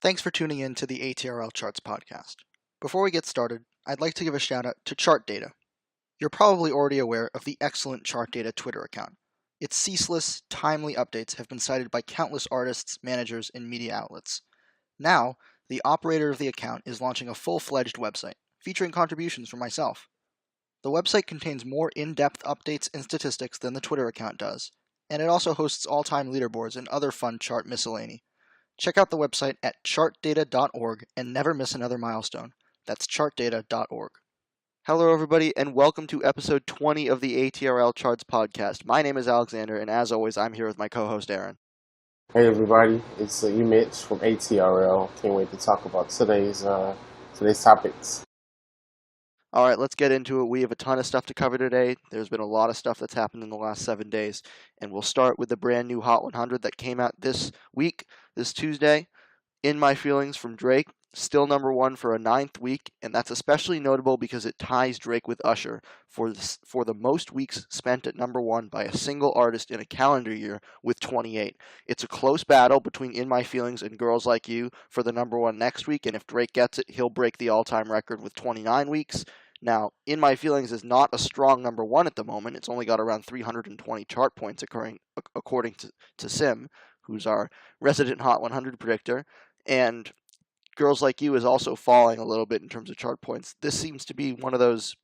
Thanks for tuning in to the ATRL Charts podcast. Before we get started, I'd like to give a shout out to Chart Data. You're probably already aware of the excellent Chart Data Twitter account. Its ceaseless, timely updates have been cited by countless artists, managers, and media outlets. Now, the operator of the account is launching a full-fledged website, featuring contributions from myself. The website contains more in-depth updates and statistics than the Twitter account does, and it also hosts all-time leaderboards and other fun chart miscellany. Check out the website at chartdata.org and never miss another milestone. That's chartdata.org. Hello, everybody, and welcome to episode 20 of the ATRL Charts podcast. My name is Alexander, and as always, I'm here with my co-host, Aaron. Hey, everybody. It's Mitch from ATRL. Can't wait to talk about today's topics. All right, let's get into it. We have a ton of stuff to cover today. There's been a lot of stuff that's happened in the last 7 days, and we'll start with the brand new Hot 100 that came out this week, this Tuesday. In My Feelings from Drake, still number one for a 9th week, and that's especially notable because it ties Drake with Usher for the most weeks spent at number one by a single artist in a calendar year with 28. It's a close battle between In My Feelings and Girls Like You for the number one next week, and if Drake gets it, he'll break the all-time record with 29 weeks. Now, In My Feelings is not a strong number one at the moment. It's only got around 320 chart points according to Sim, who's our resident Hot 100 predictor. And Girls Like You is also falling a little bit in terms of chart points. This seems to be one of those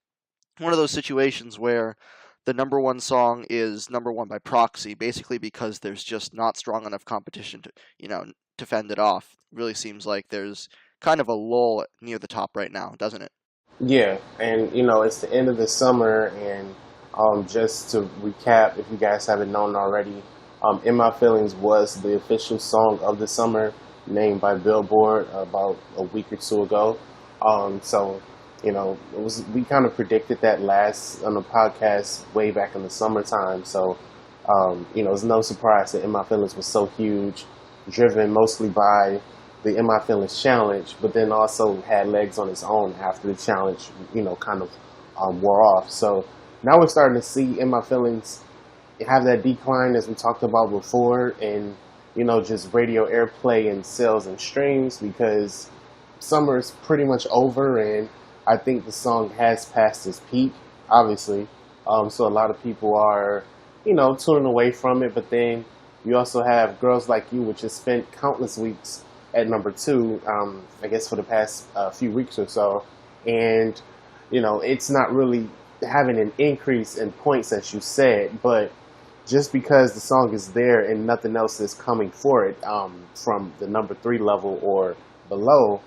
situations where the number one song is number one by proxy, basically because there's just not strong enough competition to fend it off. It really seems like there's kind of a lull near the top right now, doesn't it? Yeah, and it's the end of the summer, and just to recap, if you guys haven't known already, In My Feelings was the official song of the summer, named by Billboard about a week or two ago. We kind of predicted that last on the podcast way back in the summertime. So, it's no surprise that In My Feelings was so huge, driven mostly by the In My Feelings challenge, but then also had legs on its own after the challenge, kind of wore off. So now we're starting to see In My Feelings have that decline as we talked about before, and just radio airplay and sales and streams, because summer is pretty much over, and I think the song has passed its peak, obviously. So a lot of people are, tuning away from it, but then you also have Girls Like You, which has spent countless weeks at number two, I guess for the past few weeks or so, and, it's not really having an increase in points, as you said, but just because the song is there and nothing else is coming for it from the number 3 level or below,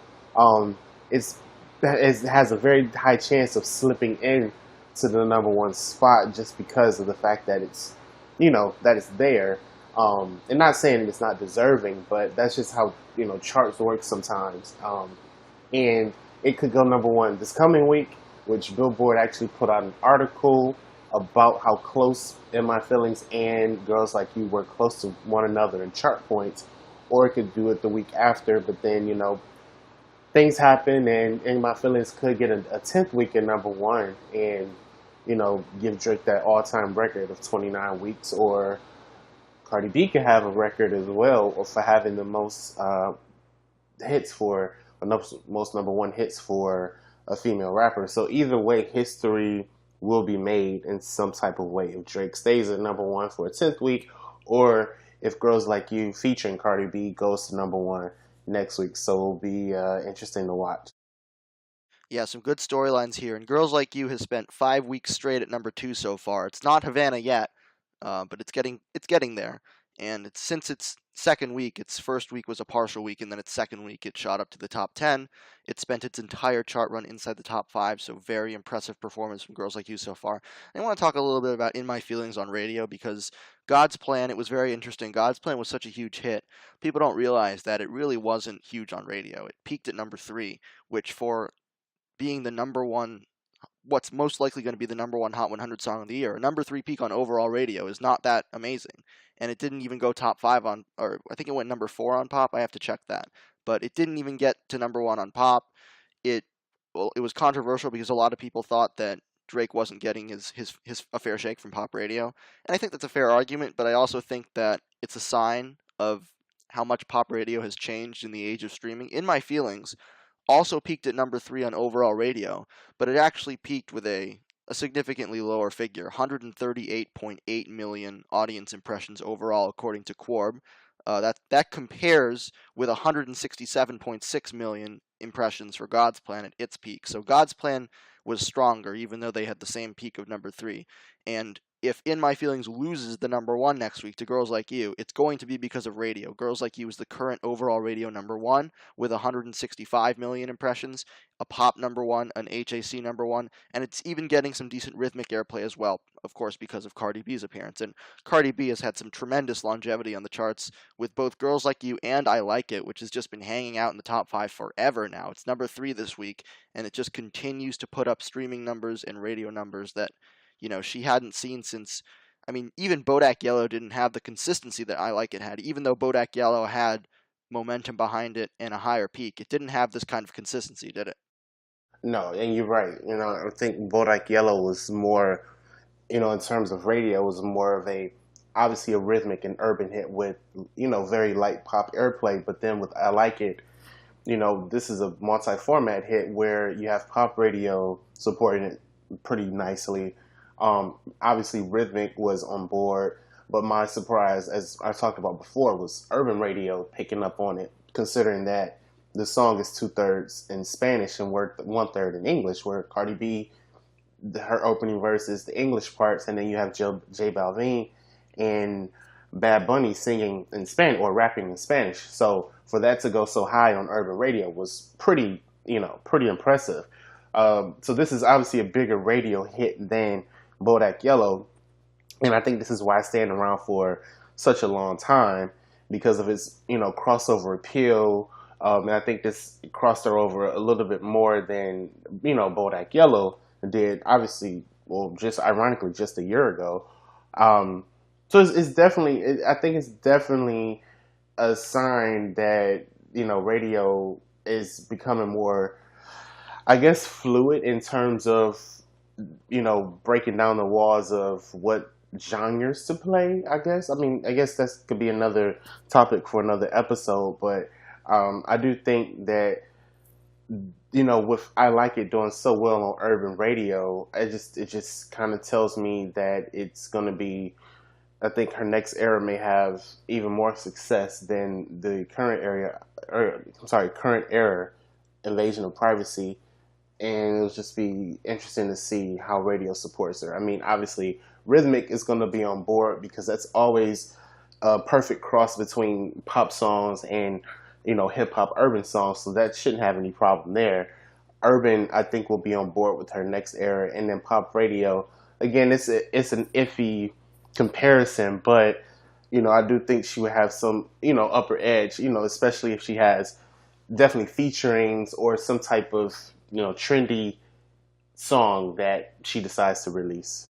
it has a very high chance of slipping in to the number one spot just because of the fact that it's, that it's there. And not saying it's not deserving, but that's just how, charts work sometimes. And it could go number one this coming week, which Billboard actually put out an article about how close In My Feelings and Girls Like You were close to one another in chart points, or it could do it the week after, but then, things happen, and In My Feelings could get a 10th week at number one and, give Drake that all-time record of 29 weeks, or Cardi B could have a record as well for having the most most number one hits for a female rapper. So either way, history will be made in some type of way if Drake stays at number one for a 10th week, or if Girls Like You featuring Cardi B goes to number one next week. So it'll be interesting to watch. Yeah, some good storylines here. And Girls Like You has spent 5 weeks straight at number 2 so far. It's not Havana yet, but it's getting there. And since its second week, its first week was a partial week, and then its second week it shot up to the top 10. It spent its entire chart run inside the top 5, so very impressive performance from Girls Like You so far. And I want to talk a little bit about In My Feelings on radio, because God's Plan, it was very interesting. God's Plan was such a huge hit. People don't realize that it really wasn't huge on radio. It peaked at number 3, which for being the number one, what's most likely going to be the number one Hot 100 song of the year, a number 3 peak on overall radio is not that amazing. And it didn't even go top 5 on, or I think it went number 4 on pop. I have to check that. But it didn't even get to number 1 on pop. It was controversial because a lot of people thought that Drake wasn't getting his a fair shake from pop radio. And I think that's a fair argument, but I also think that it's a sign of how much pop radio has changed in the age of streaming. In My Feelings also peaked at number 3 on overall radio, but it actually peaked with a significantly lower figure, 138.8 million audience impressions overall, according to Quarb. That compares with 167.6 million impressions for God's Plan at its peak. So God's Plan was stronger, even though they had the same peak of number 3. And if In My Feelings loses the number 1 next week to Girls Like You, it's going to be because of radio. Girls Like You is the current overall radio number 1 with 165 million impressions, a pop number 1, an HAC number 1, and it's even getting some decent rhythmic airplay as well, of course, because of Cardi B's appearance. And Cardi B has had some tremendous longevity on the charts with both Girls Like You and I Like It, which has just been hanging out in the top 5 forever now. It's number 3 this week, and it just continues to put up streaming numbers and radio numbers that she hadn't seen since. I mean, even Bodak Yellow didn't have the consistency that I Like It had. Even though Bodak Yellow had momentum behind it and a higher peak, it didn't have this kind of consistency, did it? No, and you're right. I think Bodak Yellow was more, in terms of radio, was more of obviously a rhythmic and urban hit with, very light pop airplay. But then with I Like It, this is a multi-format hit where you have pop radio supporting it pretty nicely. Obviously, Rhythmic was on board, but my surprise, as I talked about before, was urban radio picking up on it, considering that the song is 2/3 in Spanish and 1/3 in English, where Cardi B, her opening verse is the English parts, and then you have J Balvin and Bad Bunny singing in Spanish or rapping in Spanish. So for that to go so high on urban radio was pretty impressive. So this is obviously a bigger radio hit than Bodak Yellow, and I think this is why it's staying around for such a long time, because of its crossover appeal. And I think this crossed her over a little bit more than Bodak Yellow did. Obviously, well, just ironically, just a year ago. So it's definitely. I think it's definitely a sign that radio is becoming more, I guess, fluid in terms of breaking down the walls of what genres to play. I guess. I mean, I guess that could be another topic for another episode. But I do think that with I Like It doing so well on urban radio, it just kind of tells me that it's going to be. I think her next era may have even more success than the current era, Invasion of Privacy, and it'll just be interesting to see how radio supports her. I mean, obviously, Rhythmic is going to be on board because that's always a perfect cross between pop songs and hip hop urban songs, so that shouldn't have any problem there. Urban, I think, will be on board with her next era, and then pop radio. Again, it's an iffy comparison, but I do think she would have some upper edge, especially if she has definitely featurings or some type of trendy song that she decides to release.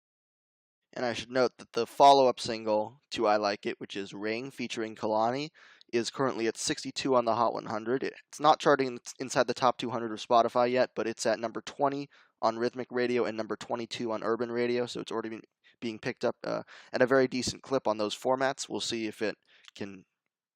And I should note that the follow-up single to I Like It, which is Ring featuring Kalani, is currently at 62 on the Hot 100. It's not charting inside the top 200 of Spotify yet, but it's at number 20 on Rhythmic Radio and number 22 on Urban Radio, so it's already being picked up at a very decent clip on those formats. We'll see if it can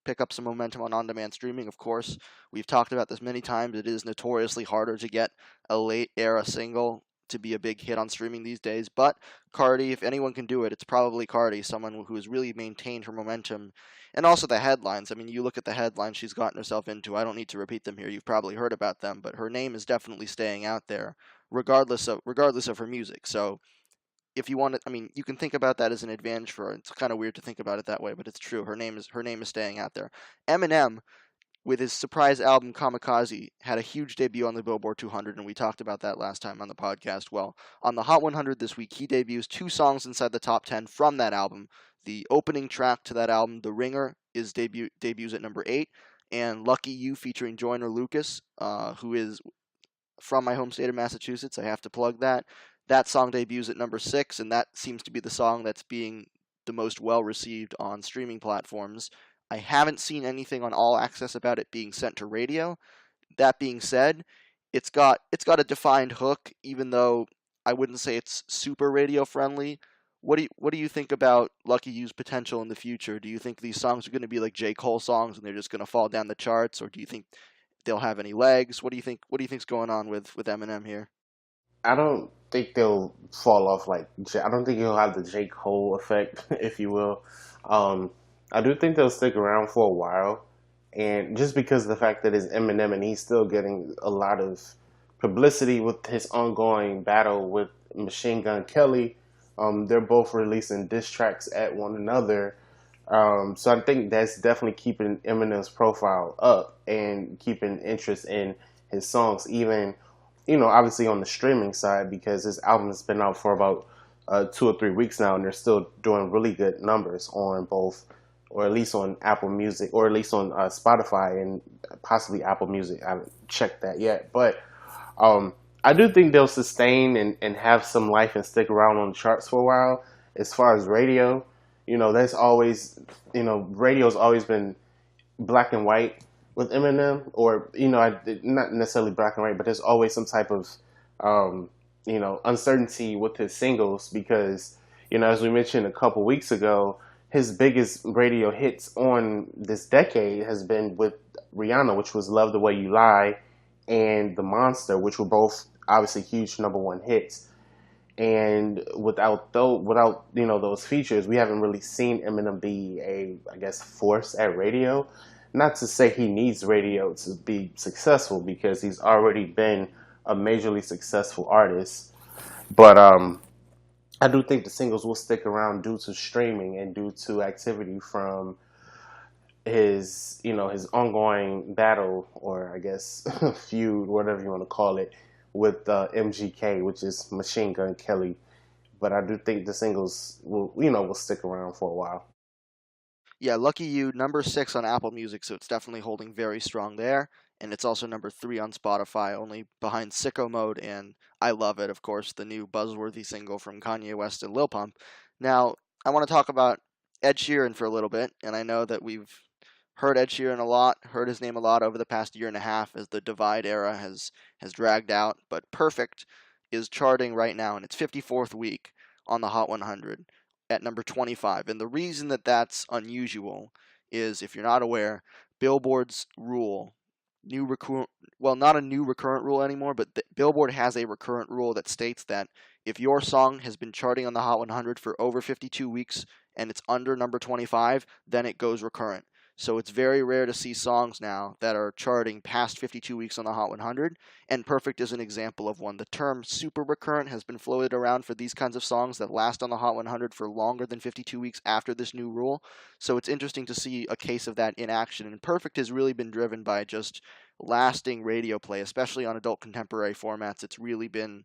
pick up some momentum on on-demand streaming. Of course, we've talked about this many times. It is notoriously harder to get a late-era single to be a big hit on streaming these days, but Cardi, if anyone can do it, it's probably Cardi, someone who has really maintained her momentum, and also the headlines. I mean, you look at the headlines she's gotten herself into. I don't need to repeat them here. You've probably heard about them, but her name is definitely staying out there, regardless of her music. So if you want to, I mean, you can think about that as an advantage for her. It's kind of weird to think about it that way, but it's true. Her name is staying out there. Eminem, with his surprise album Kamikaze, had a huge debut on the Billboard 200, and we talked about that last time on the podcast. Well, on the Hot 100 this week, he debuts 2 songs inside the top 10 from that album. The opening track to that album, The Ringer, debuts at number 8, and Lucky You featuring Joyner Lucas, who is from my home state of Massachusetts. I have to plug that. That song debuts at number 6, and that seems to be the song that's being the most well-received on streaming platforms. I haven't seen anything on All Access about it being sent to radio. That being said, it's got a defined hook, even though I wouldn't say it's super radio-friendly. what do you think about Lucky You's potential in the future? Do you think these songs are going to be like J. Cole songs and they're just going to fall down the charts, or do you think they'll have any legs? What do you think? What do you think's going on with Eminem here? I don't think they'll fall off like I don't think he'll have the J. Cole effect, if you will. Um, I do think they'll stick around for a while, and just because of the fact that it's Eminem and he's still getting a lot of publicity with his ongoing battle with Machine Gun Kelly, they're both releasing diss tracks at one another. So I think that's definitely keeping Eminem's profile up and keeping interest in his songs, even obviously on the streaming side because his album has been out for about 2 or 3 weeks now, and they're still doing really good numbers on both, or at least on Apple Music, or at least on Spotify and possibly Apple Music. I haven't checked that yet, but um, I do think they'll sustain and have some life and stick around on the charts for a while. As far as radio, that's always, radio's always been black and white with Eminem, or not necessarily black and white, but there's always some type of uncertainty with his singles because as we mentioned a couple weeks ago, his biggest radio hits on this decade has been with Rihanna, which was "Love the Way You Lie" and "The Monster," which were both obviously huge #1 hits. And without those features, we haven't really seen Eminem be a, I guess, force at radio. Not to say he needs radio to be successful because he's already been a majorly successful artist. But I do think the singles will stick around due to streaming and due to activity from his ongoing battle, or I guess feud, whatever you want to call it, with MGK, which is Machine Gun Kelly. But I do think the singles will stick around for a while. Yeah, Lucky You, number 6 on Apple Music, so it's definitely holding very strong there. And it's also number 3 on Spotify, only behind Sicko Mode and I Love It, of course, the new buzzworthy single from Kanye West and Lil Pump. Now, I want to talk about Ed Sheeran for a little bit, and I know that we've heard Ed Sheeran a lot, heard his name a lot over the past year and a half as the Divide era has dragged out, but Perfect is charting right now in its 54th week on the Hot 100 at number 25. And the reason that that's unusual is, if you're not aware, Billboard's rule, not a new recurrent rule anymore, but Billboard has a recurrent rule that states that if your song has been charting on the Hot 100 for over 52 weeks and it's under number 25, then it goes recurrent. So it's very rare to see songs now that are charting past 52 weeks on the Hot 100, and Perfect is an example of one. The term super recurrent has been floated around for these kinds of songs that last on the Hot 100 for longer than 52 weeks after this new rule. So it's interesting to see a case of that in action, and Perfect has really been driven by just lasting radio play, especially on adult contemporary formats. It's really been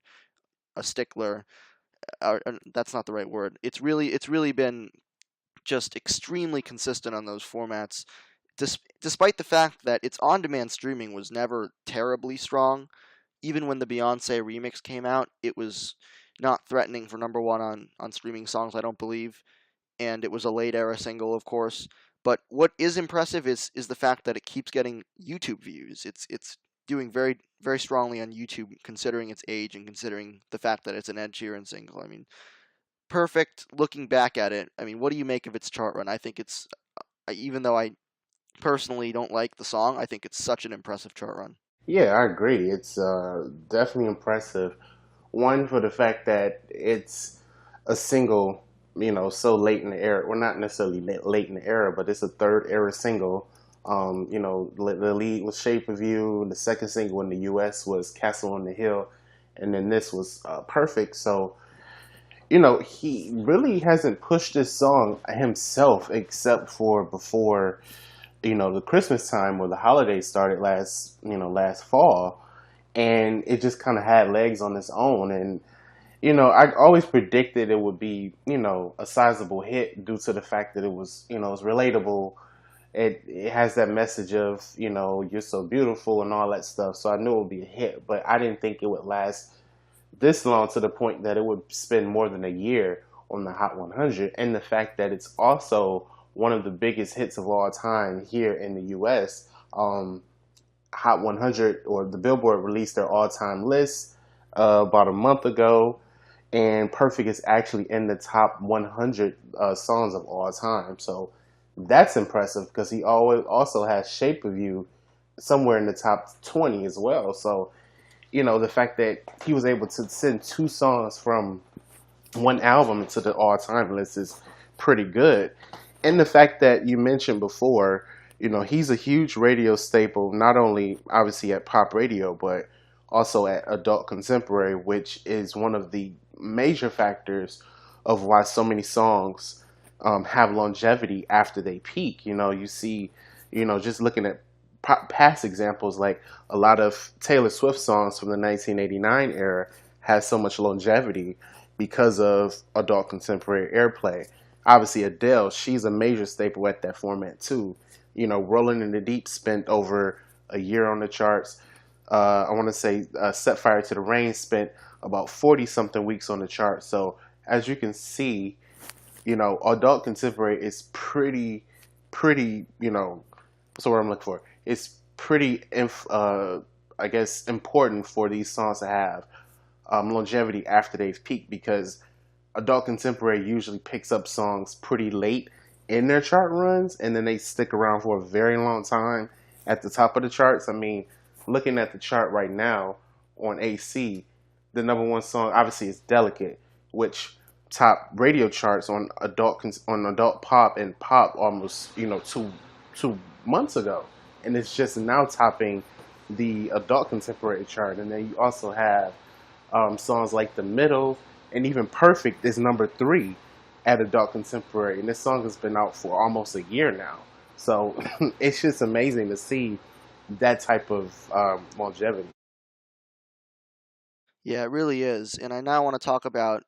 a stickler. That's not the right word. It's really been just extremely consistent on those formats, despite the fact that its on-demand streaming was never terribly strong. Even when the Beyonce remix came out, it was not threatening for #1 on streaming songs, I don't believe, and it was a late era single, of course. But what is impressive is the fact that it keeps getting YouTube views. It's doing very very strongly on YouTube, considering its age and considering the fact that it's an Ed Sheeran single. I mean, Perfect, looking back at it, I mean, what do you make of its chart run? I think it's, even though I personally don't like the song, I think it's such an impressive chart run. Yeah, I agree. It's definitely impressive. One, for the fact that it's a single, so late in the era. Well, not necessarily late in the era, but it's a third era single. The lead was Shape of You. The second single in the U.S. was Castle on the Hill, and then this was Perfect. So, he really hasn't pushed this song himself except for before, the Christmas time or the holidays started last fall, and it just kind of had legs on its own. And I always predicted it would be a sizable hit due to the fact that it was it's relatable. It has that message of you're so beautiful and all that stuff. So I knew it would be a hit, but I didn't think it would last this long to the point that it would spend more than a year on the Hot 100. And the fact that it's also one of the biggest hits of all time here in the U.S. Hot 100, or the Billboard, released their all-time list about a month ago, and Perfect is actually in the top 100 songs of all time. So that's impressive because he always also has Shape of You somewhere in the top 20 as well. So, the fact that he was able to send two songs from one album into the all-time list is pretty good. And the fact that you mentioned before, he's a huge radio staple, not only obviously at pop radio, but also at adult contemporary, which is one of the major factors of why so many songs have longevity after they peak. You see, just looking at past examples, like a lot of Taylor Swift songs from the 1989 era has so much longevity because of adult contemporary airplay. Obviously, Adele, she's a major staple at that format too. Rolling in the Deep spent over a year on the charts. I want to say Set Fire to the Rain spent about 40 something weeks on the chart. So as you can see, adult contemporary is pretty, what's the word I'm looking for? It's pretty, I guess, important for these songs to have longevity after they've peaked, because adult contemporary usually picks up songs pretty late in their chart runs, and then they stick around for a very long time at the top of the charts. I mean, looking at the chart right now on AC, the number one song obviously is Delicate, which top radio charts on adult pop and pop almost 2 months ago, and it's just now topping the adult contemporary chart. And then you also have songs like The Middle, and even Perfect is number 3 at adult contemporary, and this song has been out for almost a year now. So it's just amazing to see that type of longevity. Yeah, it really is. And I now want to talk about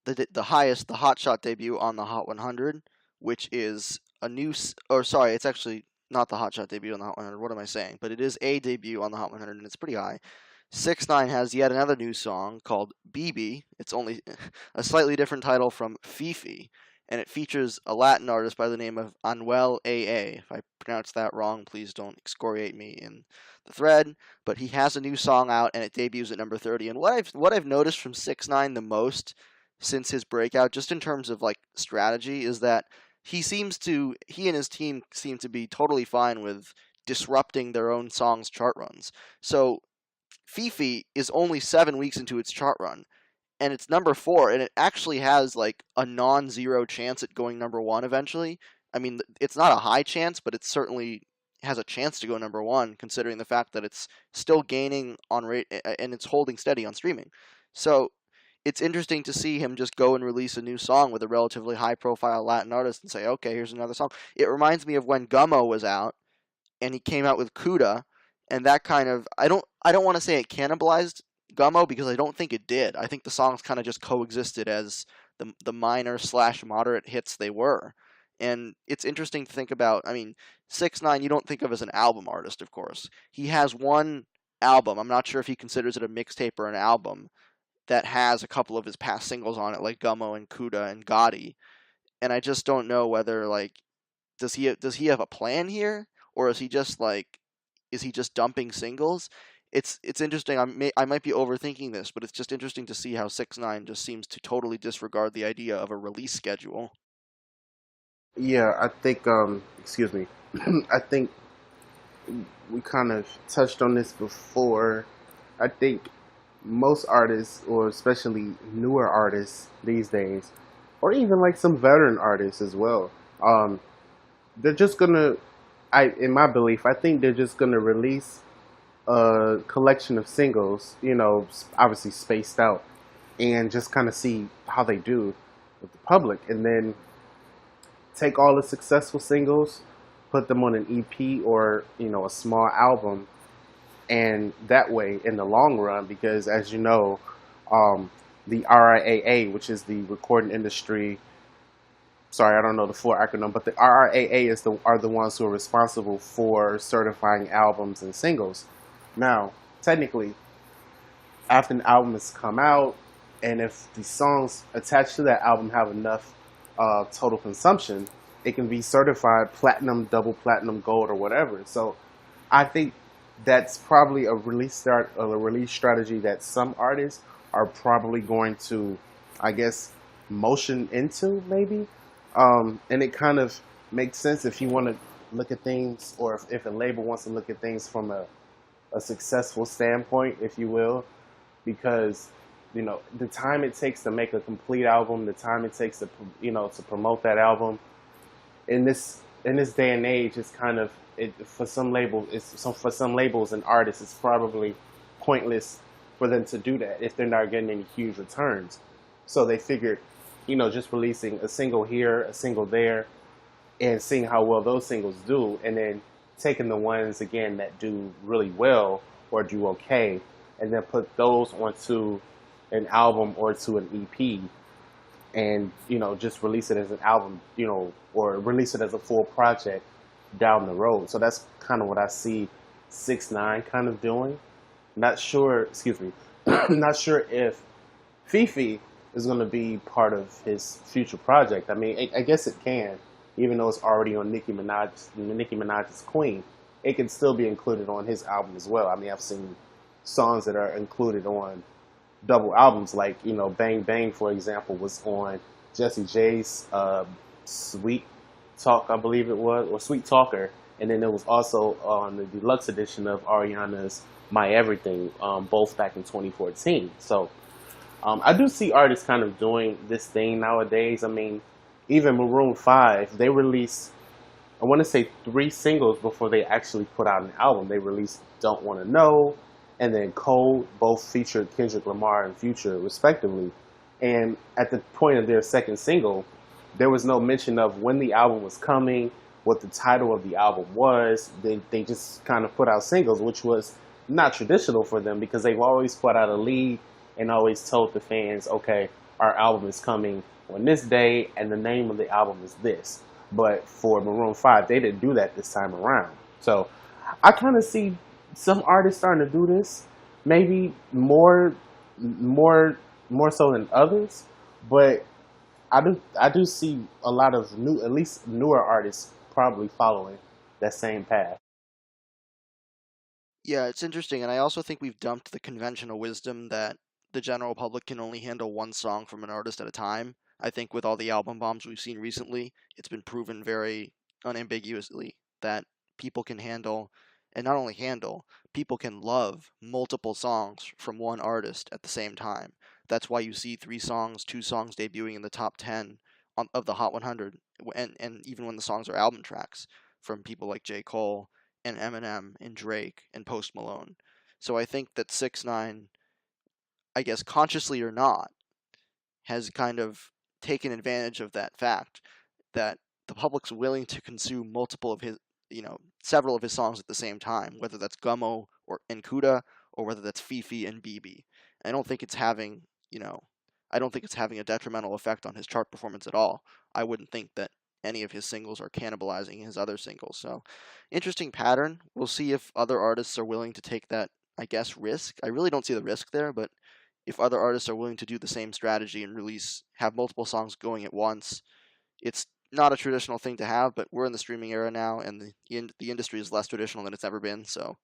the hotshot debut on the Hot 100, which is it's actually not the hotshot debut on the Hot 100. What am I saying? But it is a debut on the Hot 100, and it's pretty high. 6ix9ine has yet another new song called BB. It's only a slightly different title from Fifi, and it features a Latin artist by the name of Anuel AA. If I pronounce that wrong, please don't excoriate me in the thread. But he has a new song out, and it debuts at number 30. And what I've noticed from 6ix9ine the most since his breakout, just in terms of like strategy, is that he and his team seem to be totally fine with disrupting their own song's chart runs. So Fifi is only 7 weeks into its chart run, and it's number 4, and it actually has like a non-zero chance at going number 1 eventually. I mean, it's not a high chance, but it certainly has a chance to go number 1, considering the fact that it's still gaining on rate and it's holding steady on streaming. So it's interesting to see him just go and release a new song with a relatively high-profile Latin artist and say, okay, here's another song. It reminds me of when Gummo was out, and he came out with Cuda, and that kind of I don't want to say it cannibalized Gummo, because I don't think it did. I think the songs kind of just coexisted as the minor / moderate hits they were. And it's interesting to think about. I mean, 6ix9ine you don't think of as an album artist, of course. He has one album. I'm not sure if he considers it a mixtape or an album that has a couple of his past singles on it, like Gummo and Cuda and Gotti. And I just don't know whether does he have a plan here, or is he just dumping singles? It's interesting. I might be overthinking this, but it's just interesting to see how 6ix9ine just seems to totally disregard the idea of a release schedule. Yeah, I think, excuse me, I think we kind of touched on this before. I think most artists, or especially newer artists these days, or even like some veteran artists as well, they're just gonna, in my belief, I think they're just gonna release a collection of singles, obviously spaced out, and just kind of see how they do with the public, and then take all the successful singles, put them on an EP or a small album, and that way in the long run, because as you know, the RIAA, which is the recording industry, sorry, I don't know the full acronym, but the RIAA are the ones who are responsible for certifying albums and singles. Now, technically, after an album has come out, and if the songs attached to that album have enough total consumption, it can be certified platinum, double platinum, gold, or whatever. So I think that's probably a release strategy that some artists are probably going to I guess, motion into maybe. And it kind of makes sense if you want to look at things, or if a label wants to look at things from a successful standpoint, if you will, because the time it takes to make a complete album, the time it takes to to promote that album in this day and age, it's kind of for some labels. For some labels and artists, it's probably pointless for them to do that if they're not getting any huge returns. So they figured, just releasing a single here, a single there, and seeing how well those singles do, and then taking the ones again that do really well or do okay, and then put those onto an album or to an EP, and just release it as an album, or release it as a full project down the road. So that's kind of what I see 6ix9ine kind of doing. Not sure, excuse me, not sure if Fifi is going to be part of his future project. I mean, I guess it can, even though it's already on Nicki Minaj's Queen. It can still be included on his album as well. I mean, I've seen songs that are included on double albums, like Bang Bang, for example, was on Jesse J's Sweet Talk, I believe it was, or Sweet Talker, and then it was also on the deluxe edition of Ariana's My Everything, both back in 2014. So I do see artists kind of doing this thing nowadays. I mean, even Maroon 5, they released, I want to say, 3 singles before they actually put out an album. They released Don't Wanna Know and then Cold, both featured Kendrick Lamar and Future, respectively. And at the point of their second single, there was no mention of when the album was coming, what the title of the album was. They just kind of put out singles, which was not traditional for them because they've always put out a lead and always told the fans, okay, our album is coming on this day and the name of the album is this. But for Maroon 5, they didn't do that this time around. So I kind of see some artists starting to do this, maybe more more so than others, but I do see a lot of new, at least newer artists probably following that same path. Yeah, it's interesting, and I also think we've dumped the conventional wisdom that the general public can only handle one song from an artist at a time. I think with all the album bombs we've seen recently, it's been proven very unambiguously that people can handle, and not only handle, people can love multiple songs from one artist at the same time. That's why you see 3 songs, 2 songs debuting in the top 10 of the Hot 100, and even when the songs are album tracks from people like J. Cole and Eminem and Drake and Post Malone. So I think that 6ix9ine, I guess consciously or not, has kind of taken advantage of that fact that the public's willing to consume multiple of his, several of his songs at the same time, whether that's Gummo or Nkuda or whether that's Fifi and BB. I don't think it's having, I don't think it's having a detrimental effect on his chart performance at all. I wouldn't think that any of his singles are cannibalizing his other singles. So, interesting pattern. We'll see if other artists are willing to take that, I guess, risk. I really don't see the risk there, but if other artists are willing to do the same strategy and have multiple songs going at once, it's not a traditional thing to have, but we're in the streaming era now, and the industry is less traditional than it's ever been. So,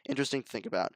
interesting to think about.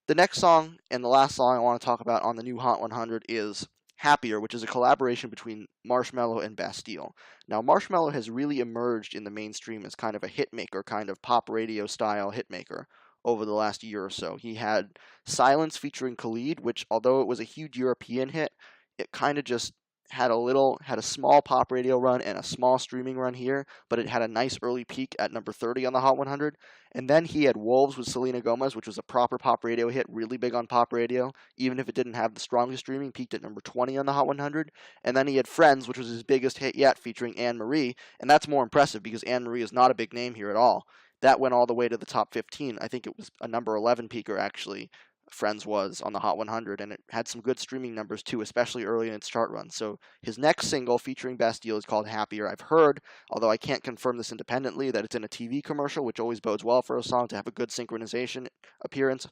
The next song and the last song I want to talk about on the new Hot 100 is Happier, which is a collaboration between Marshmello and Bastille. Now, Marshmello has really emerged in the mainstream as kind of a hitmaker, kind of pop radio style hitmaker over the last year or so. He had Silence featuring Khalid, which, although it was a huge European hit, it kind of just had a small pop radio run and a small streaming run here, but it had a nice early peak at number 30 on the Hot 100. And then he had Wolves with Selena Gomez, which was a proper pop radio hit, really big on pop radio, even if it didn't have the strongest streaming, peaked at number 20 on the Hot 100. And then he had Friends, which was his biggest hit yet, featuring Anne Marie, and that's more impressive because Anne Marie is not a big name here at all. That went all the way to the top 15. I think it was a number 11 peaker, actually, Friends was on the Hot 100, and it had some good streaming numbers too, especially early in its chart run. So his next single featuring Bastille is called Happier. I've heard, although I can't confirm this independently, that it's in a TV commercial, which always bodes well for a song to have a good synchronization appearance.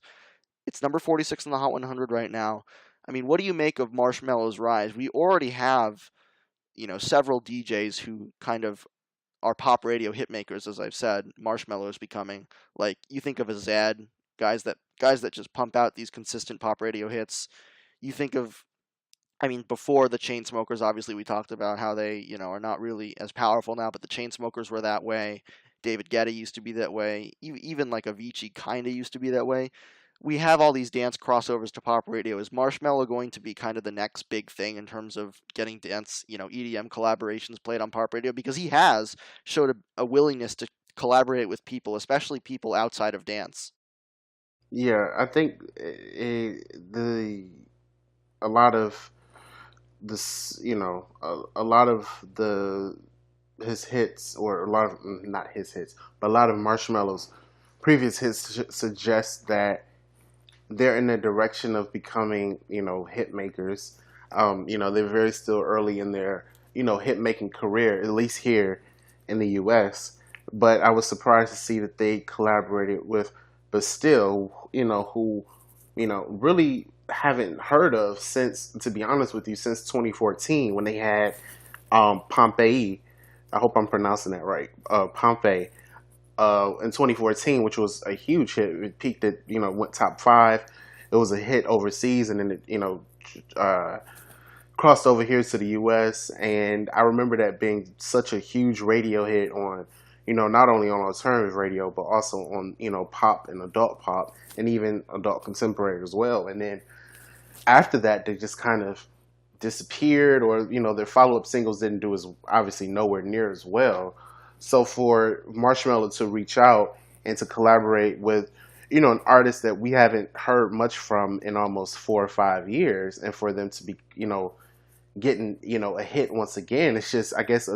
It's number 46 on the Hot 100 right now. I mean, what do you make of Marshmello's rise? We already have, several DJs who kind of are pop radio hitmakers, as I've said. Marshmello is becoming, like, you think of a Zed, guys that just pump out these consistent pop radio hits. You think of I mean, before the Chainsmokers, obviously we talked about how they, are not really as powerful now, but the Chainsmokers were that way. David Guetta used to be that way. Even like Avicii kind of used to be that way. We have all these dance crossovers to pop radio. Is Marshmello going to be kind of the next big thing in terms of getting dance, EDM collaborations played on pop radio? Because he has showed a willingness to collaborate with people, especially people outside of dance. Yeah, I think a lot of this, a lot of the his hits, or a lot of, not his hits, but a lot of Marshmello's previous hits suggest that they're in the direction of becoming, hit makers. They're very still early in their, hit making career, at least here in the U.S. But I was surprised to see that they collaborated with Bastille, who, really haven't heard of since, to be honest with you, since 2014 when they had Pompeii. I hope I'm pronouncing that right. Pompeii in 2014, which was a huge hit. It peaked at, went top five. It was a hit overseas, and then it, crossed over here to the U.S. And I remember that being such a huge radio hit on, not only on alternative radio, but also on, pop and adult pop, and even adult contemporary as well. And then after that, they just kind of disappeared, or their follow up singles didn't do as, obviously nowhere near as well. So for Marshmello to reach out and to collaborate with an artist that we haven't heard much from in almost 4 or 5 years, and for them to be getting a hit once again, it's just, I guess,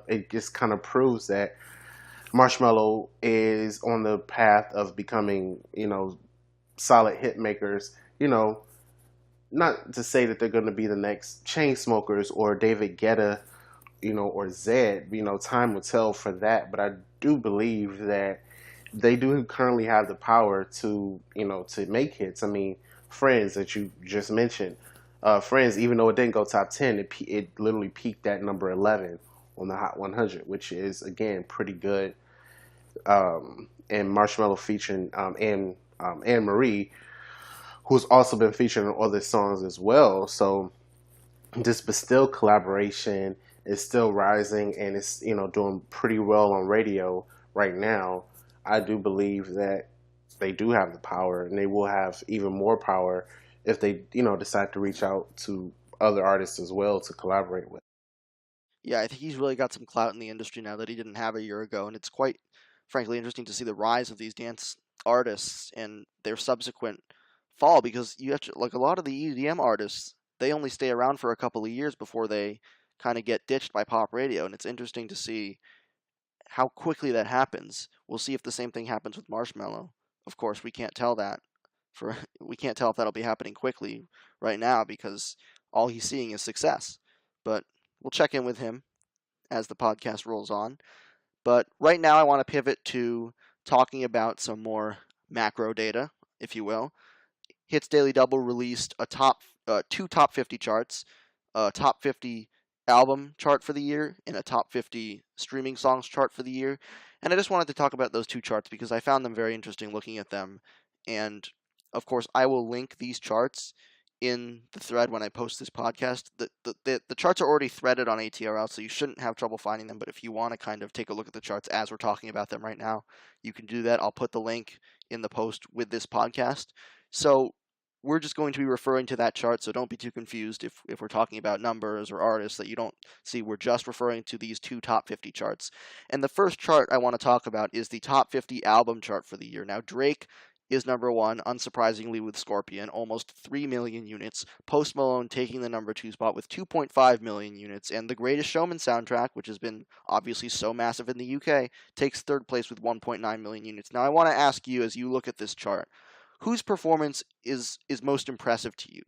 it just kind of proves that Marshmello is on the path of becoming solid hit makers. Not to say that they're going to be the next Chainsmokers or David Guetta, or Zed. Time will tell for that. But I do believe that they do currently have the power to, to make hits. I mean, Friends that you just mentioned, Friends, even though it didn't go top 10, it literally peaked at number 11 on the Hot 100, which is, again, pretty good. And Marshmello featuring Anne Marie, who's also been featured on other songs as well. So this Bastille collaboration is still rising, and it's doing pretty well on radio right now. I do believe that they do have the power, and they will have even more power if they decide to reach out to other artists as well to collaborate with. Yeah, I think he's really got some clout in the industry now that he didn't have a year ago, and it's quite, frankly, interesting to see the rise of these dance artists and their subsequent fall, because you have to, like, a lot of the EDM artists, they only stay around for a couple of years before they kind of get ditched by pop radio, and it's interesting to see how quickly that happens. We'll see if the same thing happens with Marshmello. Of course, we can't tell that we can't tell if that'll be happening quickly right now because all he's seeing is success. But we'll check in with him as the podcast rolls on. But right now, I want to pivot to talking about some more macro data, if you will. Hits Daily Double released two top 50 charts, a top 50 album chart for the year, and a top 50 streaming songs chart for the year. And I just wanted to talk about those two charts because I found them very interesting looking at them. And of course, I will link these charts in the thread when I post this podcast. The charts are already threaded on ATRL, so you shouldn't have trouble finding them. But if you want to kind of take a look at the charts as we're talking about them right now, you can do that. I'll put the link in the post with this podcast. So we're just going to be referring to that chart, so don't be too confused if we're talking about numbers or artists that you don't see. We're just referring to these two top 50 charts. And the first chart I want to talk about is the top 50 album chart for the year. Now, Drake is number one, unsurprisingly, with Scorpion, almost 3 million units. Post Malone taking the number two spot with 2.5 million units. And The Greatest Showman soundtrack, which has been obviously so massive in the UK, takes third place with 1.9 million units. Now, I want to ask you, as you look at this chart, whose performance is most impressive to you?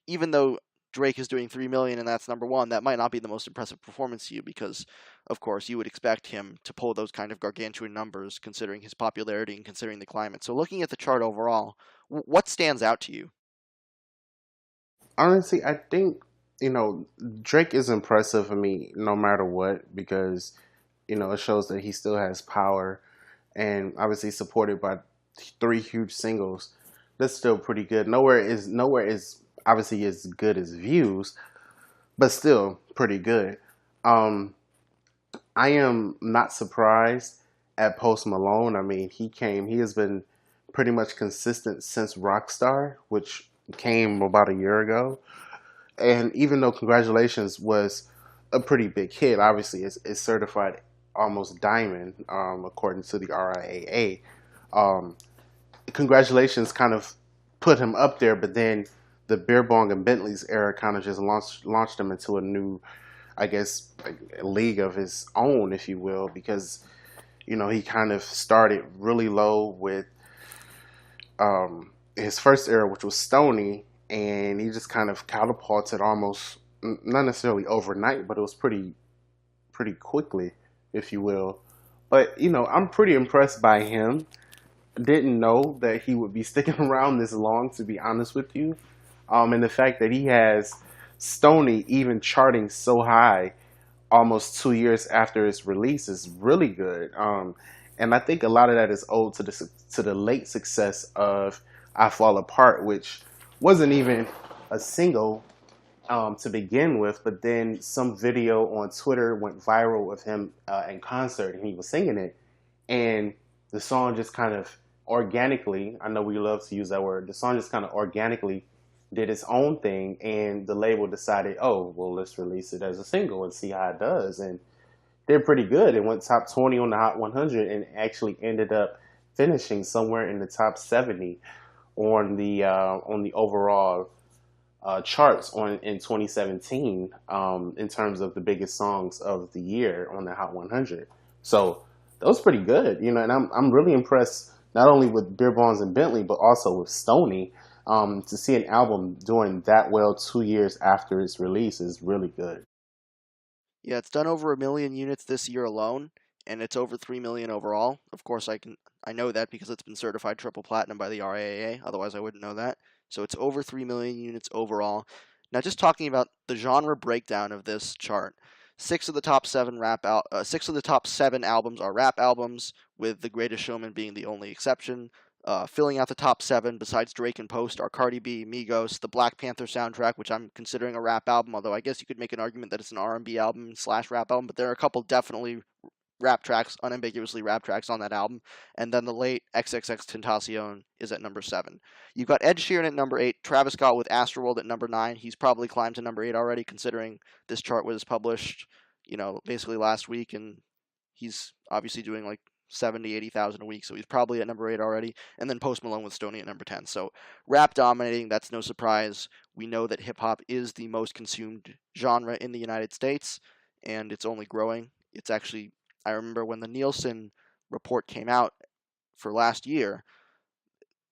Even though Drake is doing 3 million and that's number one, that might not be the most impressive performance to you because, of course, you would expect him to pull those kind of gargantuan numbers considering his popularity and considering the climate. So looking at the chart overall, what stands out to you? Honestly, I think, Drake is impressive for me no matter what, because, it shows that he still has power, and obviously supported by three huge singles. That's still pretty good. Nowhere is obviously as good as Views, but still pretty good. Um, I am not surprised at Post Malone. I mean, he has been pretty much consistent since Rockstar, which came about a year ago. And even though Congratulations was a pretty big hit, obviously it's certified almost diamond, according to the RIAA. Um, Congratulations kind of put him up there, but then the Beer Bong and Bentley's era kind of just launched him into a new, I guess, a league of his own, if you will, because he kind of started really low with his first era, which was Stony, and he just kind of catapulted almost not necessarily overnight, but it was pretty quickly, if you will. But I'm pretty impressed by him. Didn't know that he would be sticking around this long, to be honest with you. And the fact that he has Stony even charting so high almost 2 years after its release is really good. And I think a lot of that is owed to the late success of "I Fall Apart," which wasn't even a single to begin with, but then some video on Twitter went viral of him in concert, and he was singing it, and the song just kind of organically, I know we love to use that word, the song just kind of organically did its own thing, and the label decided, oh, well, let's release it as a single and see how it does. And they're pretty good. It went top 20 on the Hot 100 and actually ended up finishing somewhere in the top 70 on the overall charts in 2017, in terms of the biggest songs of the year on the Hot 100. So that was pretty good, and I'm really impressed not only with Beer Bonds and Bentley, but also with Stony. To see an album doing that well 2 years after its release is really good. Yeah, it's done over 1 million units this year alone, and it's over 3 million overall. Of course, I know that because it's been certified triple platinum by the RIAA. Otherwise, I wouldn't know that. So it's over 3 million units overall. Now, just talking about the genre breakdown of this chart, six of the top seven albums are rap albums, with The Greatest Showman being the only exception. Filling out the top seven, besides Drake and Post, are Cardi B, Migos, the Black Panther soundtrack, which I'm considering a rap album, although I guess you could make an argument that it's an R&B album / rap album, but there are a couple definitely rap tracks, unambiguously rap tracks on that album. And then the late XXX Tentacion is at number 7. You've got Ed Sheeran at number 8, Travis Scott with Astroworld at number 9. He's probably climbed to number 8 already, considering this chart was published, basically last week, and he's obviously doing like 70, 80,000 a week, so he's probably at number 8 already. And then Post Malone with Stoney at number 10. So rap dominating, that's no surprise. We know that hip hop is the most consumed genre in the United States, and it's only growing. It's actually, I remember when the Nielsen report came out for last year,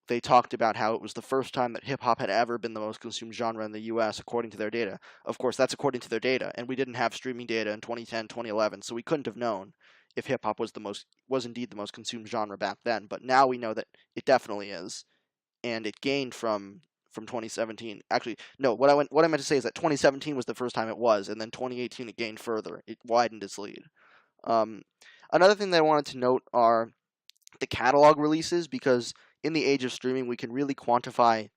they talked about how it was the first time that hip hop had ever been the most consumed genre in the US, according to their data. Of course, that's according to their data, and we didn't have streaming data in 2010, 2011, so we couldn't have known if hip hop was indeed the most consumed genre back then. But now we know that it definitely is, and it gained from 2017. Actually, no, what I meant to say is that 2017 was the first time it was, and then 2018 it gained further. It widened its lead. Another thing that I wanted to note are the catalog releases, because in the age of streaming, we can really quantify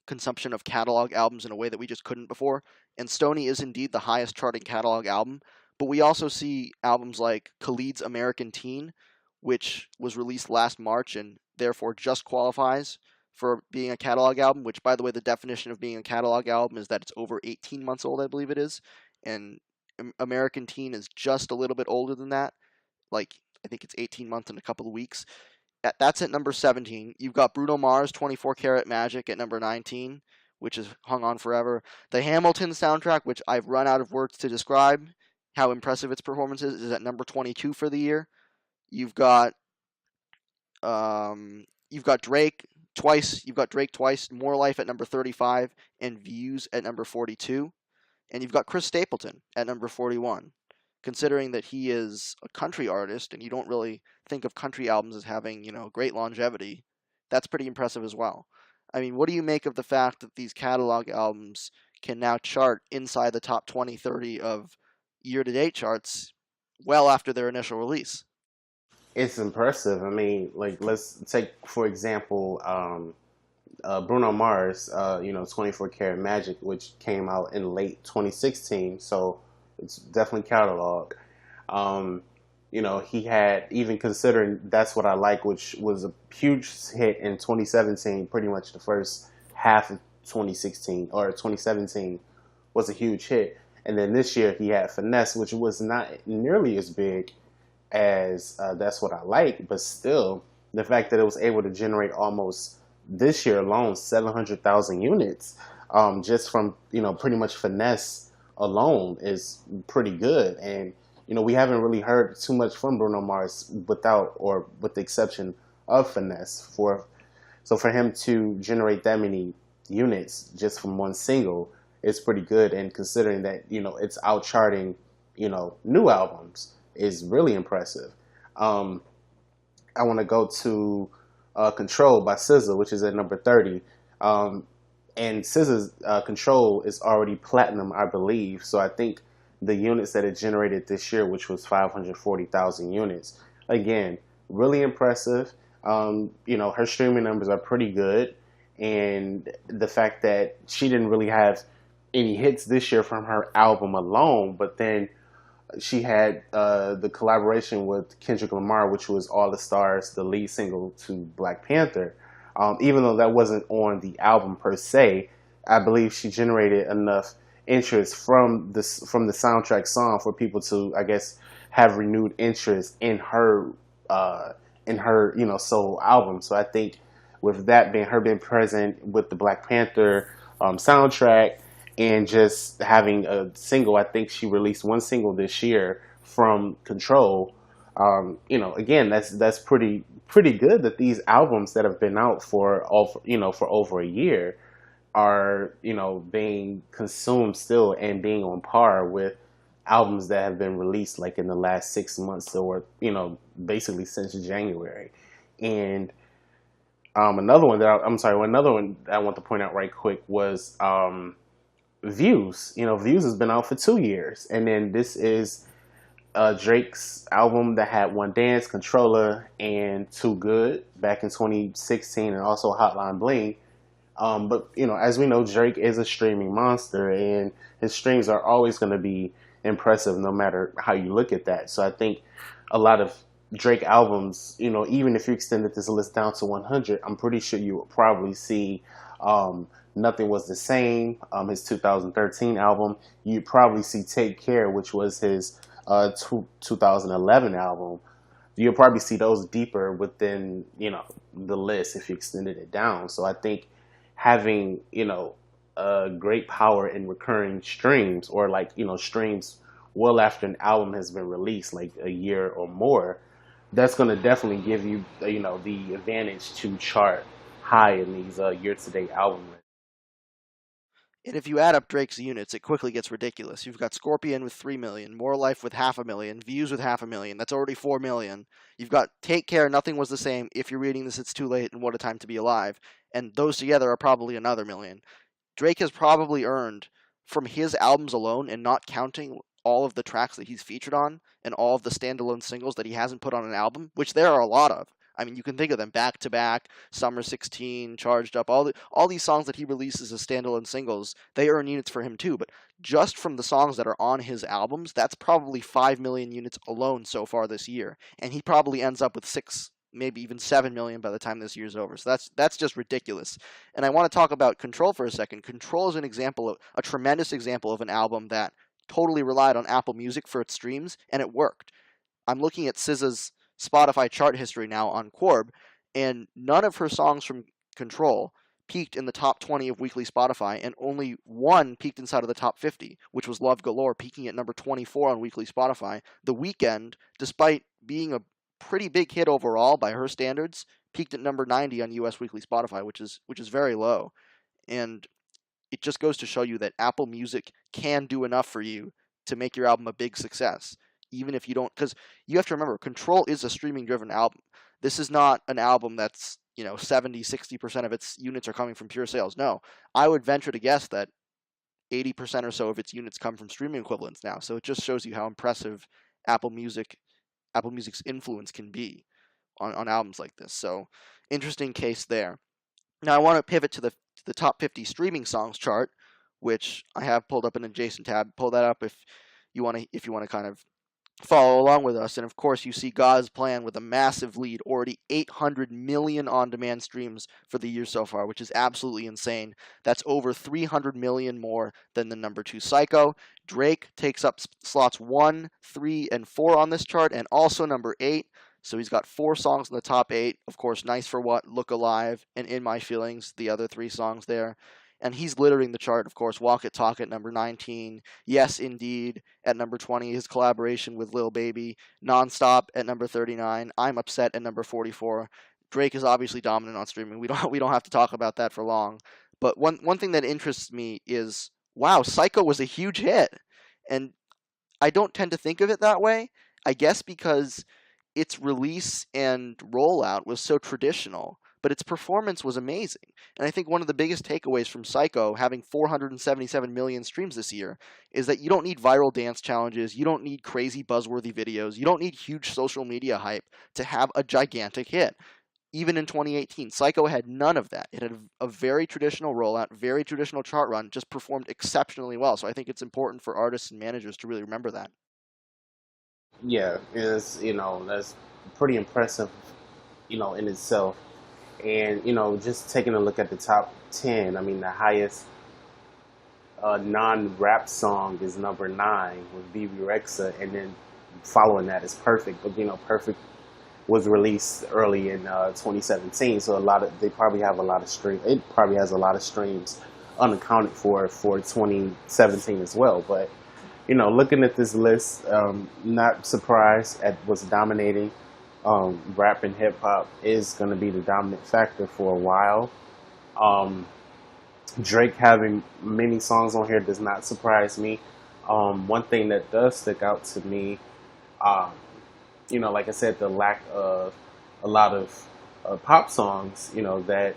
consumption of catalog albums in a way that we just couldn't before. And Stoney is indeed the highest charting catalog album, but we also see albums like Khalid's American Teen, which was released last March and therefore just qualifies for being a catalog album, which, by the way, the definition of being a catalog album is that it's over 18 months old, I believe it is. And American Teen is just a little bit older than that. Like, I think it's 18 months and a couple of weeks. That's at number 17. You've got Bruno Mars' 24 Karat Magic at number 19, which has hung on forever. The Hamilton soundtrack, which I've run out of words to describe how impressive its performance is at number 22 for the year. You've got Drake twice. You've got Drake twice. More Life at number 35 and Views at number 42. And you've got Chris Stapleton at number 41. Considering that he is a country artist and you don't really think of country albums as having, great longevity, that's pretty impressive as well. I mean, what do you make of the fact that these catalog albums can now chart inside the top 20, 30 of year-to-date charts well after their initial release? It's impressive. I mean, like, let's take, for example, Bruno Mars, 24 Karat Magic, which came out in late 2016. So it's definitely cataloged. Um, he had, even considering That's What I Like, which was a huge hit in 2017, pretty much the first half of 2016 or 2017 was a huge hit. And then this year he had Finesse, which was not nearly as big as That's What I Like, but still, the fact that it was able to generate almost this year alone 700,000 units just from pretty much Finesse alone is pretty good. And we haven't really heard too much from Bruno Mars without, or with the exception of Finesse. For him to generate that many units just from one single is pretty good. And considering that it's out charting new albums, is really impressive. Um, I want to go to Control by SZA, which is at number 30. Um, and SZA's Control is already platinum, I believe. So I think the units that it generated this year, which was 540,000 units, again, really impressive. Her streaming numbers are pretty good. And the fact that she didn't really have any hits this year from her album alone, but then she had the collaboration with Kendrick Lamar, which was All the Stars, the lead single to Black Panther. Even though that wasn't on the album per se, I believe she generated enough interest from the soundtrack song for people to, I guess, have renewed interest uh, in her solo album. So I think with that being present with the Black Panther soundtrack, and just having a single. I think she released one single this year from Control. Again, that's pretty good that these albums that have been out for over a year are being consumed still and being on par with albums that have been released like in the last 6 months, or basically since January. And another one that I want to point out right quick was Views. Views has been out for 2 years, and then this is Drake's album that had One Dance, Controller, and Too Good back in 2016, and also Hotline Bling. But as we know, Drake is a streaming monster, and his streams are always going to be impressive, no matter how you look at that. So I think a lot of Drake albums, even if you extended this list down to 100, I'm pretty sure you would probably see Nothing Was the Same, his 2013 album. You'd probably see Take Care, which was his 2011 album. You'll probably see those deeper within the list if you extended it down. So I think having great power in recurring streams, or like streams well after an album has been released, like a year or more, that's going to definitely give you the advantage to chart high in these year-to-date album lists. And if you add up Drake's units, it quickly gets ridiculous. You've got Scorpion with 3 million, More Life with 500,000, Views with 500,000. That's already 4 million. You've got Take Care, Nothing Was the Same, If You're Reading This, It's Too Late, and What a Time to Be Alive. And those together are probably another million. Drake has probably earned, from his albums alone, and not counting all of the tracks that he's featured on and all of the standalone singles that he hasn't put on an album, which there are a lot of. I mean, you can think of them back to back, Summer 16, Charged Up, all these songs that he releases as standalone singles, they earn units for him too. But just from the songs that are on his albums, that's probably 5 million units alone so far this year. And he probably ends up with 6, maybe even 7 million by the time this year's over. So that's just ridiculous. And I want to talk about Control for a second. Control is a tremendous example of an album that totally relied on Apple Music for its streams, and it worked. I'm looking at SZA's Spotify chart history now on Quarb, and none of her songs from Control peaked in the top 20 of weekly Spotify, and only one peaked inside of the top 50, which was Love Galore, peaking at number 24 on weekly Spotify. The Weeknd, despite being a pretty big hit overall by her standards, peaked at number 90 on US weekly Spotify, which is very low. And it just goes to show you that Apple Music can do enough for you to make your album a big success, even if you don't, because you have to remember, Control is a streaming driven album. This is not an album that's 70-60% of its units are coming from pure sales. No, I would venture to guess that 80% or so of its units come from streaming equivalents now. So it just shows you how impressive Apple Music's influence can be on albums like this. So interesting case there. Now I want to pivot to the top 50 streaming songs chart, which I have pulled up an adjacent tab. Pull that up if you want to kind of follow along with us. And of course, you see God's Plan with a massive lead, already 800 million on-demand streams for the year so far, which is absolutely insane. That's over 300 million more than the number 2 Psycho. Drake takes up slots 1, 3, and 4 on this chart, and also number 8. So he's got 4 songs in the top 8. Of course, Nice for What, Look Alive, and In My Feelings, the other 3 songs there. And he's littering the chart, of course. Walk It, Talk It, number 19. Yes, Indeed, at number 20. His collaboration with Lil Baby. Nonstop at number 39. I'm Upset at number 44. Drake is obviously dominant on streaming. We don't have to talk about that for long. But one thing that interests me is, wow, Psycho was a huge hit. And I don't tend to think of it that way. I guess because its release and rollout was so traditional, but its performance was amazing. And I think one of the biggest takeaways from Psycho having 477 million streams this year is that you don't need viral dance challenges, you don't need crazy buzzworthy videos, you don't need huge social media hype to have a gigantic hit. Even in 2018, Psycho had none of that. It had a very traditional rollout, very traditional chart run, just performed exceptionally well. So I think it's important for artists and managers to really remember that. Yeah, it's that's pretty impressive, in itself. And just taking a look at the top 10, I mean, the highest non-rap song is number 9 with BB Rexa, and then following that is Perfect. But Perfect was released early in 2017, so they probably have a lot of streams. It probably has a lot of streams unaccounted for 2017 as well. But looking at this list, not surprised at what's dominating. Rap and hip hop is going to be the dominant factor for a while. Drake having many songs on here does not surprise me. One thing that does stick out to me, um, like I said, the lack of a lot of pop songs, that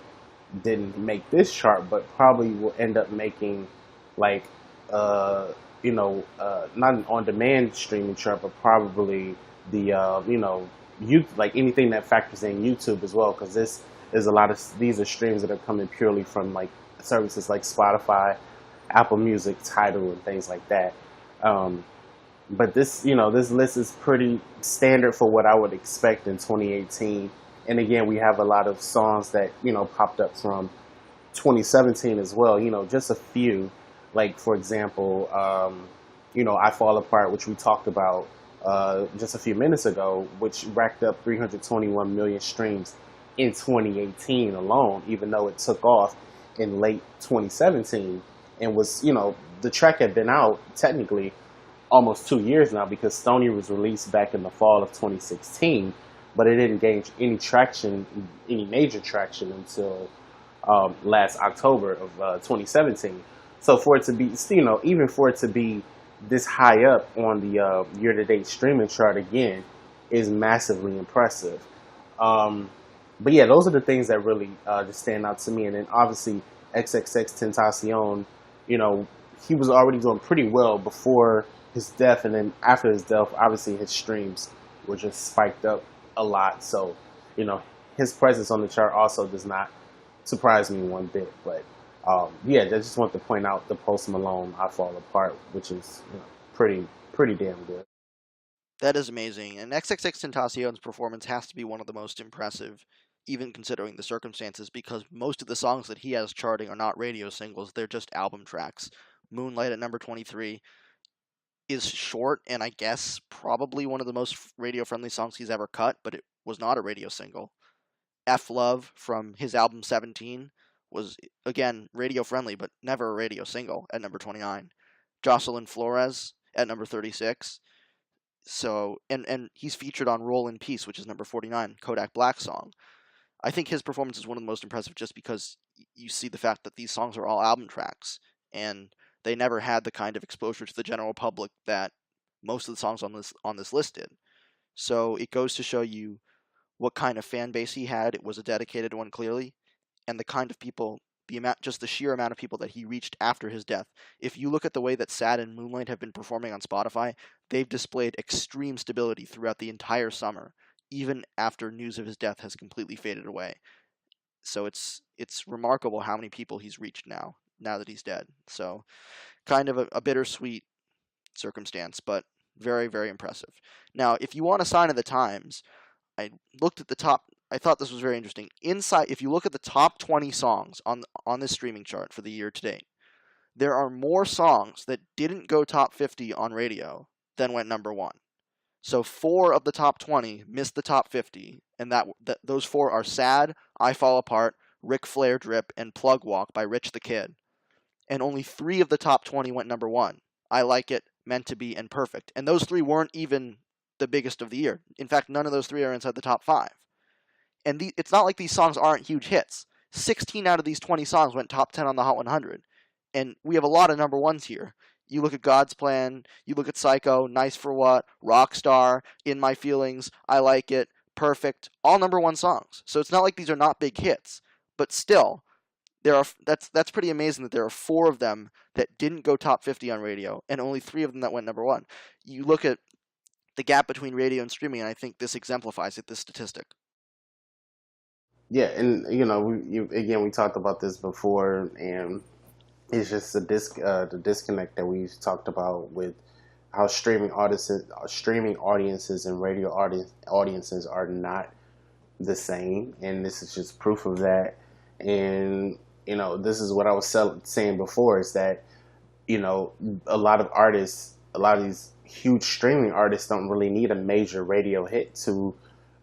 didn't make this chart, but probably will end up making like, not an on-demand streaming chart, but probably the, you like anything that factors in YouTube as well, because this is these are streams that are coming purely from like services like Spotify, Apple Music, Tidal, and things like that. But this list is pretty standard for what I would expect in 2018. And again, we have a lot of songs that, popped up from 2017 as well. Just a few, like for example, I Fall Apart, which we talked about just a few minutes ago, which racked up 321 million streams in 2018 alone, even though it took off in late 2017 and was, the track had been out technically almost 2 years now, because Stony was released back in the fall of 2016, but it didn't gain any major traction until last October of 2017. So for it to be, even for it to be this high up on the year-to-date streaming chart again is massively impressive. But yeah, those are the things that really just stand out to me. And then obviously XXX Tentacion, he was already doing pretty well before his death, and then after his death, obviously his streams were just spiked up a lot. So, his presence on the chart also does not surprise me one bit. But yeah, I just want to point out the Post Malone "I Fall Apart," which is pretty damn good. That is amazing, and XXX Tentacion's performance has to be one of the most impressive, even considering the circumstances, because most of the songs that he has charting are not radio singles, they're just album tracks. Moonlight at number 23 is short, and I guess probably one of the most radio-friendly songs he's ever cut, but it was not a radio single. F Love from his album 17 was, again, radio-friendly, but never a radio single at number 29. Jocelyn Flores at number 36. So, and he's featured on Roll in Peace, which is number 49, Kodak Black song. I think his performance is one of the most impressive just because you see the fact that these songs are all album tracks, and they never had the kind of exposure to the general public that most of the songs on this list did. So it goes to show you what kind of fan base he had. It was a dedicated one, clearly, and the kind of people, just the sheer amount of people that he reached after his death. If you look at the way that Sad and Moonlight have been performing on Spotify, they've displayed extreme stability throughout the entire summer, even after news of his death has completely faded away. So it's remarkable how many people he's reached now that he's dead. So kind of a bittersweet circumstance, but very, very impressive. Now, if you want a sign of the times, I looked at the top. I thought this was very interesting. Inside, if you look at the top 20 songs on this streaming chart for the year to date, there are more songs that didn't go top 50 on radio than went number one. So 4 of the top 20 missed the top 50, and those 4 are Sad, I Fall Apart, Ric Flair Drip, and Plug Walk by Rich the Kid. And only 3 of the top 20 went number one. I Like It, Meant to Be, and Perfect. And those 3 weren't even the biggest of the year. In fact, none of those 3 are inside the top 5. And it's not like these songs aren't huge hits. 16 out of these 20 songs went top 10 on the Hot 100. And we have a lot of number ones here. You look at God's Plan, you look at Psycho, Nice for What, Rockstar, In My Feelings, I Like It, Perfect, all number one songs. So it's not like these are not big hits, but still, that's pretty amazing that there are 4 of them that didn't go top 50 on radio, and only 3 of them that went number one. You look at the gap between radio and streaming, and I think this exemplifies it, this statistic. Yeah, and we talked about this before, and it's just the disconnect that we've talked about with how streaming audiences and radio audiences are not the same, and this is just proof of that. And this is what I was saying before, is that a lot of these huge streaming artists don't really need a major radio hit to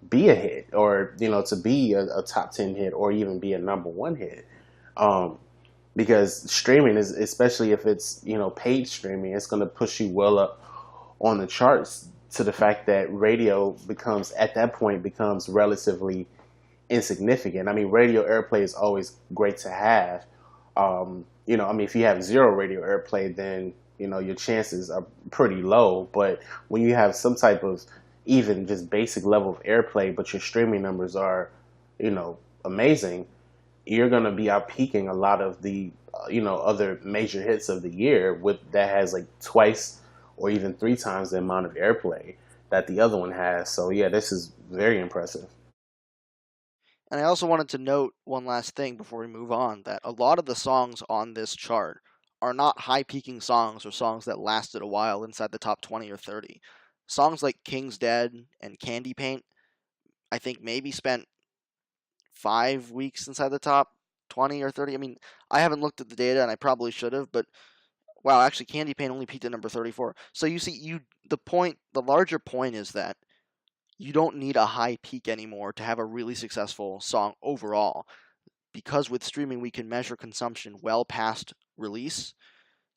be a hit, or to be a top 10 hit, or even be a number one hit. Because streaming is, especially if it's paid streaming, it's going to push you well up on the charts, to the fact that radio becomes relatively insignificant. I mean, radio airplay is always great to have. If you have zero radio airplay, then your chances are pretty low. But when you have some type of even just basic level of airplay, but your streaming numbers are amazing, you're going to be out peaking a lot of the other major hits of the year that has like twice or even 3 times the amount of airplay that the other one has. So yeah, this is very impressive. And I also wanted to note one last thing before we move on, that a lot of the songs on this chart are not high-peaking songs or songs that lasted a while inside the top 20 or 30. Songs like King's Dead and Candy Paint, I think maybe spent 5 weeks inside the top 20 or 30. I mean, I haven't looked at the data, and I probably should have, but wow, actually Candy Paint only peaked at number 34. So you see, the larger point is that you don't need a high peak anymore to have a really successful song overall. Because with streaming we can measure consumption well past release,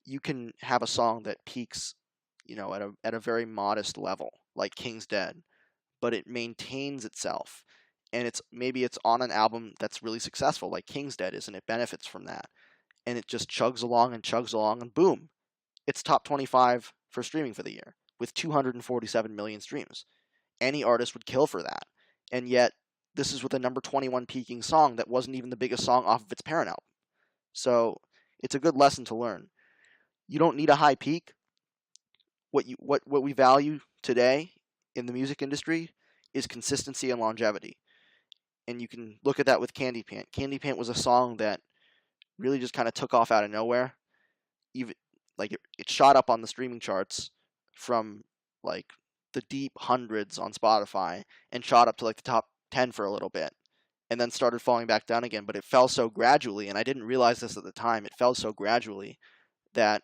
you can have a song that peaks, at a very modest level, like King's Dead, but it maintains itself. And maybe it's on an album that's really successful, like King's Dead is, and it benefits from that. And it just chugs along, and boom, it's top 25 for streaming for the year, with 247 million streams. Any artist would kill for that. And yet, this is with a number 21 peaking song that wasn't even the biggest song off of its parent album. So, it's a good lesson to learn. You don't need a high peak. What we value today in the music industry is consistency and longevity. And you can look at that with Candy Paint. Candy Paint was a song that really just kind of took off out of nowhere. Even it shot up on the streaming charts from like the deep hundreds on Spotify, and shot up to like the top 10 for a little bit, and then started falling back down again. But it fell so gradually, and I didn't realize this at the time, it fell so gradually that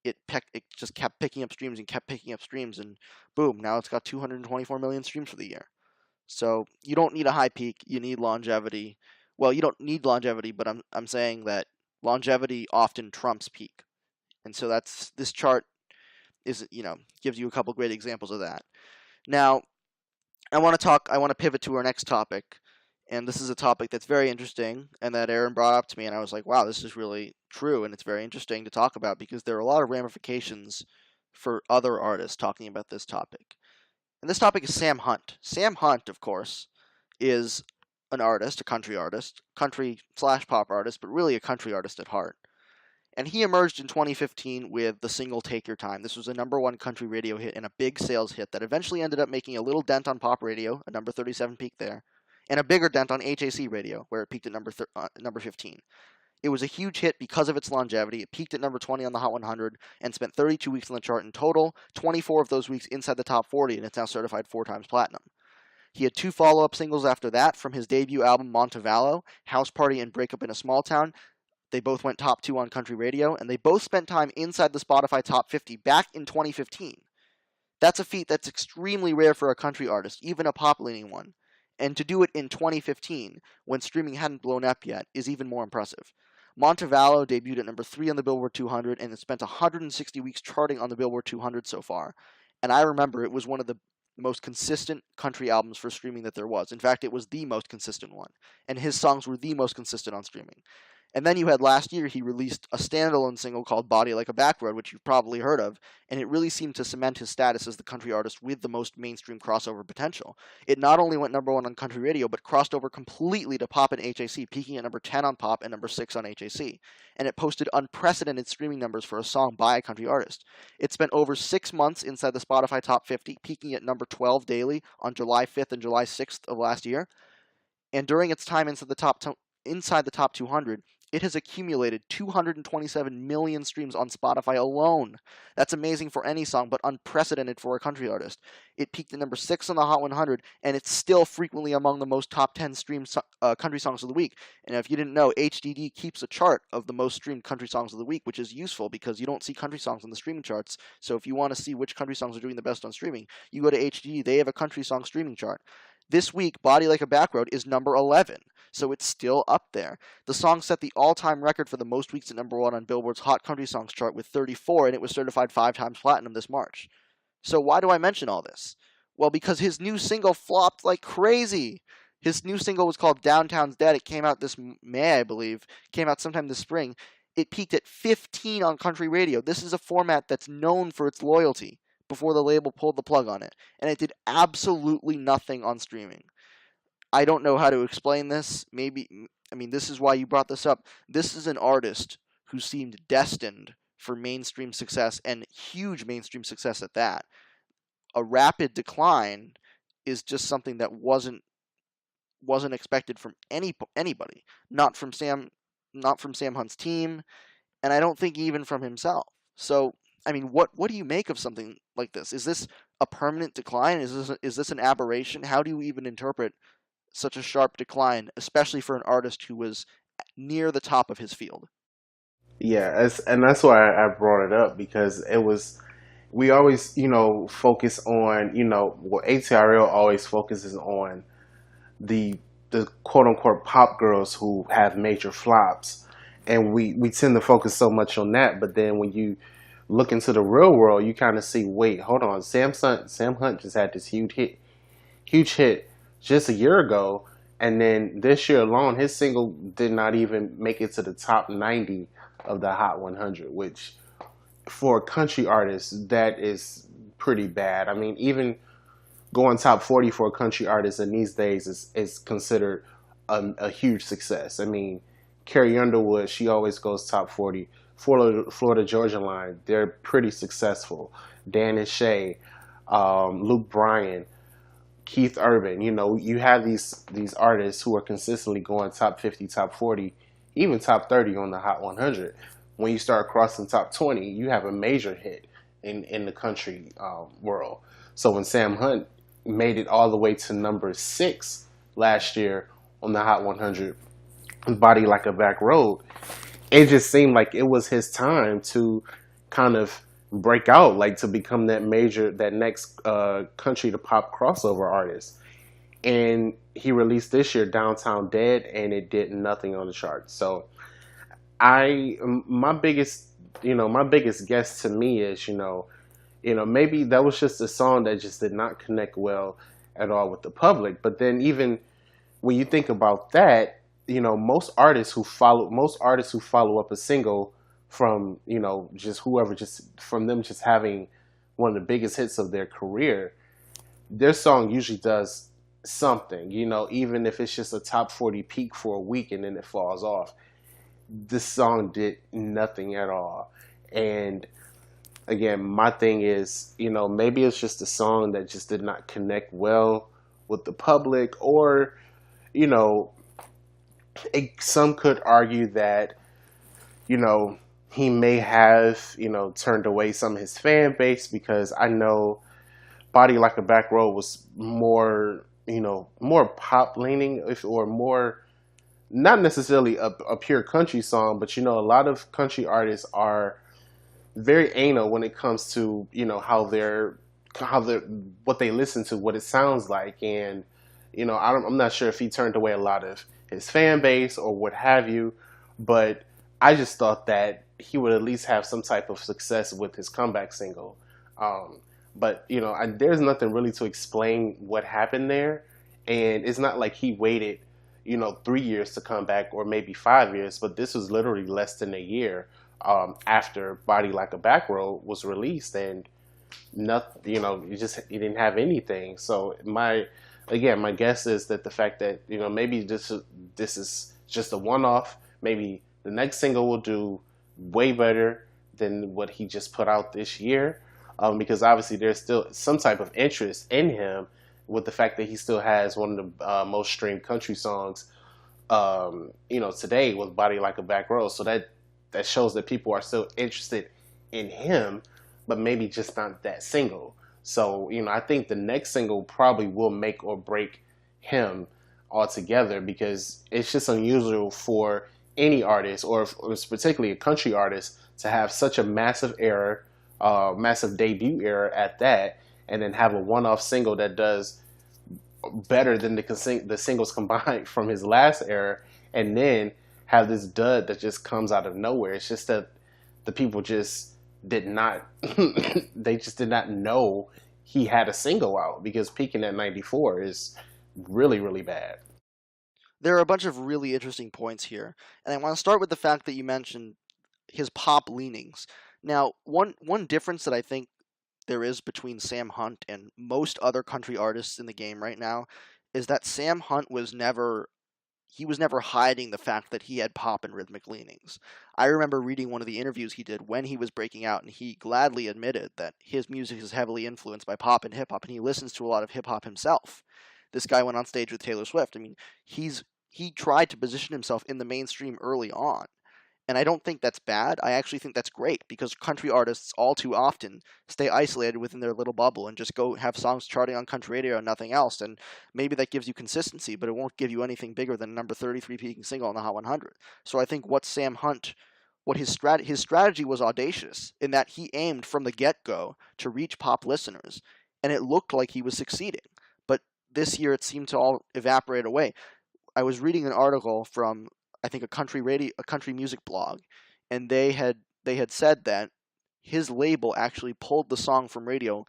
it just kept picking up streams, and boom, now it's got 224 million streams for the year. So you don't need a high peak, you need longevity. Well, you don't need longevity, but I'm saying that longevity often trumps peak. And so this chart is, gives you a couple great examples of that. Now, I want to pivot to our next topic, and this is a topic that's very interesting and that Aaron brought up to me, and I was like, wow, this is really true, and it's very interesting to talk about because there are a lot of ramifications for other artists talking about this topic. And this topic is Sam Hunt. Sam Hunt, of course, is an artist, a country artist, country/pop artist, but really a country artist at heart. And he emerged in 2015 with the single Take Your Time. This was a number 1 country radio hit and a big sales hit that eventually ended up making a little dent on pop radio, a number 37 peak there. and a bigger dent on HAC radio, where it peaked at number 15. It was a huge hit because of its longevity. It peaked at number 20 on the Hot 100 and spent 32 weeks on the chart in total, 24 of those weeks inside the top 40, and it's now certified 4 times platinum. He had 2 follow-up singles after that from his debut album Montevallo, House Party and Breakup in a Small Town. They both went top 2 on country radio, and they both spent time inside the Spotify top 50 back in 2015. That's a feat that's extremely rare for a country artist, even a pop-leaning one. And to do it in 2015, when streaming hadn't blown up yet, is even more impressive. Montevallo debuted at number 3 on the Billboard 200 and has spent 160 weeks charting on the Billboard 200 so far. And I remember it was one of the most consistent country albums for streaming that there was. In fact, it was the most consistent one. And his songs were the most consistent on streaming. And then you had last year, he released a standalone single called Body Like a Back Road, which you've probably heard of, and it really seemed to cement his status as the country artist with the most mainstream crossover potential. It not only went number 1 on country radio, but crossed over completely to pop and HAC, peaking at number 10 on pop and number 6 on HAC. And it posted unprecedented streaming numbers for a song by a country artist. It spent over 6 months inside the Spotify top 50, peaking at number 12 daily on July 5th and July 6th of last year. And during its time inside the top 200, it has accumulated 227 million streams on Spotify alone. That's amazing for any song, but unprecedented for a country artist. It peaked at number 6 on the Hot 100, and it's still frequently among the most top 10 streamed country songs of the week. And if you didn't know, HDD keeps a chart of the most streamed country songs of the week, which is useful because you don't see country songs on the streaming charts. So if you want to see which country songs are doing the best on streaming, you go to HDD. They have a country song streaming chart. This week, Body Like a Back Road is number 11, so it's still up there. The song set the all-time record for the most weeks at number 1 on Billboard's Hot Country Songs chart with 34, and it was certified 5 times platinum this March. So why do I mention all this? Well, because his new single flopped like crazy. His new single was called Downtown's Dead. It came out this May, I believe. It came out sometime this spring. It peaked at 15 on country radio. This is a format that's known for its loyalty before the label pulled the plug on it, and it did absolutely nothing on streaming. I don't know how to explain this. This is why you brought this up. This is an artist who seemed destined for mainstream success, and huge mainstream success at that. A rapid decline is just something that wasn't expected from anybody. Not from Sam Hunt's team, and I don't think even from himself. So, what do you make of something like this? Is this a permanent decline? Is this an aberration? How do you even interpret such a sharp decline, especially for an artist who was near the top of his field? Yeah, and that's why I brought it up, because we always, focus on, ATRL always focuses on the quote unquote pop girls who have major flops. And we tend to focus so much on that. But then when you look into the real world, you kind of see, wait, hold on. Sam Hunt just had this huge hit just a year ago. And then this year alone, his single did not even make it to the top 90 of the Hot 100, which for a country artist, that is pretty bad. Even going top 40 for a country artist in these days is considered a huge success. Carrie Underwood, she always goes top 40. Florida Georgia Line, they're pretty successful. Dan and Shay, Luke Bryan, Keith Urban, you have these artists who are consistently going top 50, top 40, even top 30 on the Hot 100. When you start crossing top 20, you have a major hit in the country world. So when Sam Hunt made it all the way to number 6 last year on the Hot 100, Body Like a Back Road, it just seemed like it was his time to kind of break out, like to become that next country to pop crossover artist. And he released this year Downtown Dead, and it did nothing on the charts. So my biggest guess to me is, maybe that was just a song that just did not connect well at all with the public. But then even when you think about that, most artists who follow up a single from, just whoever, just from them just having one of the biggest hits of their career, their song usually does something, even if it's just a top 40 peak for a week and then it falls off. This song did nothing at all. And again, my thing is, maybe it's just a song that just did not connect well with the public, or you know, some could argue that, you know, he may have, turned away some of his fan base, because I know Body Like a Back Road was more, more pop leaning, or more, not necessarily a pure country song, but a lot of country artists are very anal when it comes to how they're what they listen to, what it sounds like. And I'm not sure if he turned away a lot of his fan base or what have you, but I just thought that he would at least have some type of success with his comeback single. But there's nothing really to explain what happened there, and it's not like he waited 3 years to come back, or maybe 5 years, but this was literally less than a year after Body Like a Back Road was released, and nothing, he didn't have anything. So my guess is that the fact that maybe this is just a one-off. Maybe the next single will do way better than what he just put out this year, because obviously there's still some type of interest in him, with the fact that he still has one of the most streamed country songs, today, with Body Like a Back Road. So that shows that people are still interested in him, but maybe just not that single. So, I think the next single probably will make or break him altogether, because it's just unusual for any artist, or particularly a country artist, to have such a massive error, massive debut error at that, and then have a one-off single that does better than the singles combined from his last era, and then have this dud that just comes out of nowhere. It's just that the people just did not they just did not know he had a single out, because peaking at 94 is really, really bad. There are a bunch of really interesting points here, and I want to start with the fact that you mentioned his pop leanings. Now, one difference that I think there is between Sam Hunt and most other country artists in the game right now is that Sam Hunt was never hiding the fact that he had pop and rhythmic leanings. I remember reading one of the interviews he did when he was breaking out, and he gladly admitted that his music is heavily influenced by pop and hip hop, and he listens to a lot of hip hop himself. This guy went on stage with Taylor Swift. I mean, he tried to position himself in the mainstream early on. And I don't think that's bad. I actually think that's great, because country artists all too often stay isolated within their little bubble and just go have songs charting on country radio and nothing else. And maybe that gives you consistency, but it won't give you anything bigger than number 33 peaking single on the Hot 100. So I think what his strategy was audacious, in that he aimed from the get-go to reach pop listeners, and it looked like he was succeeding. But this year it seemed to all evaporate away. I was reading an article from, I think, a country music blog, and they had said that his label actually pulled the song from radio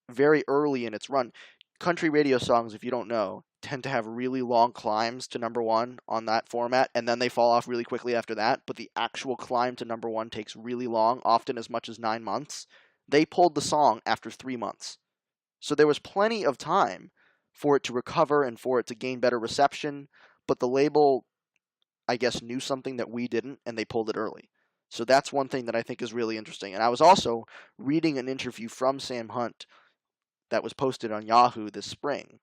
very early in its run. Country radio songs, if you don't know, tend to have really long climbs to number one on that format, and then they fall off really quickly after that. But the actual climb to number one takes really long, often as much as 9 months. They pulled the song after 3 months, so there was plenty of time for it to recover and for it to gain better reception. But the label, I guess, knew something that we didn't, and they pulled it early. So that's one thing that I think is really interesting. And I was also reading an interview from Sam Hunt that was posted on Yahoo this spring,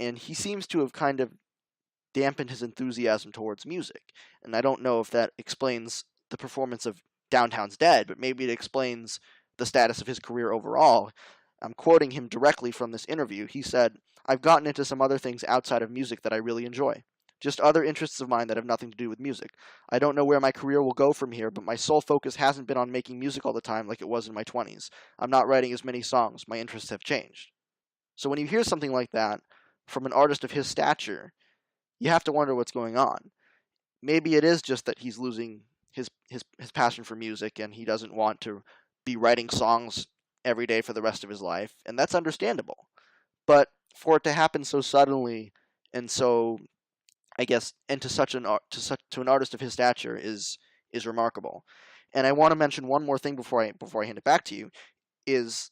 and he seems to have kind of dampened his enthusiasm towards music. And I don't know if that explains the performance of Downtown's Dead, but maybe it explains the status of his career overall. I'm quoting him directly from this interview. He said, "I've gotten into some other things outside of music that I really enjoy. Just other interests of mine that have nothing to do with music. I don't know where my career will go from here, but my sole focus hasn't been on making music all the time like it was in my 20s. I'm not writing as many songs. My interests have changed." So when you hear something like that from an artist of his stature, you have to wonder what's going on. Maybe it is just that he's losing his passion for music, and he doesn't want to be writing songs every day for the rest of his life, and that's understandable. But for it to happen so suddenly, and so, I guess, and to an artist of his stature is remarkable. And I want to mention one more thing before I hand it back to you, is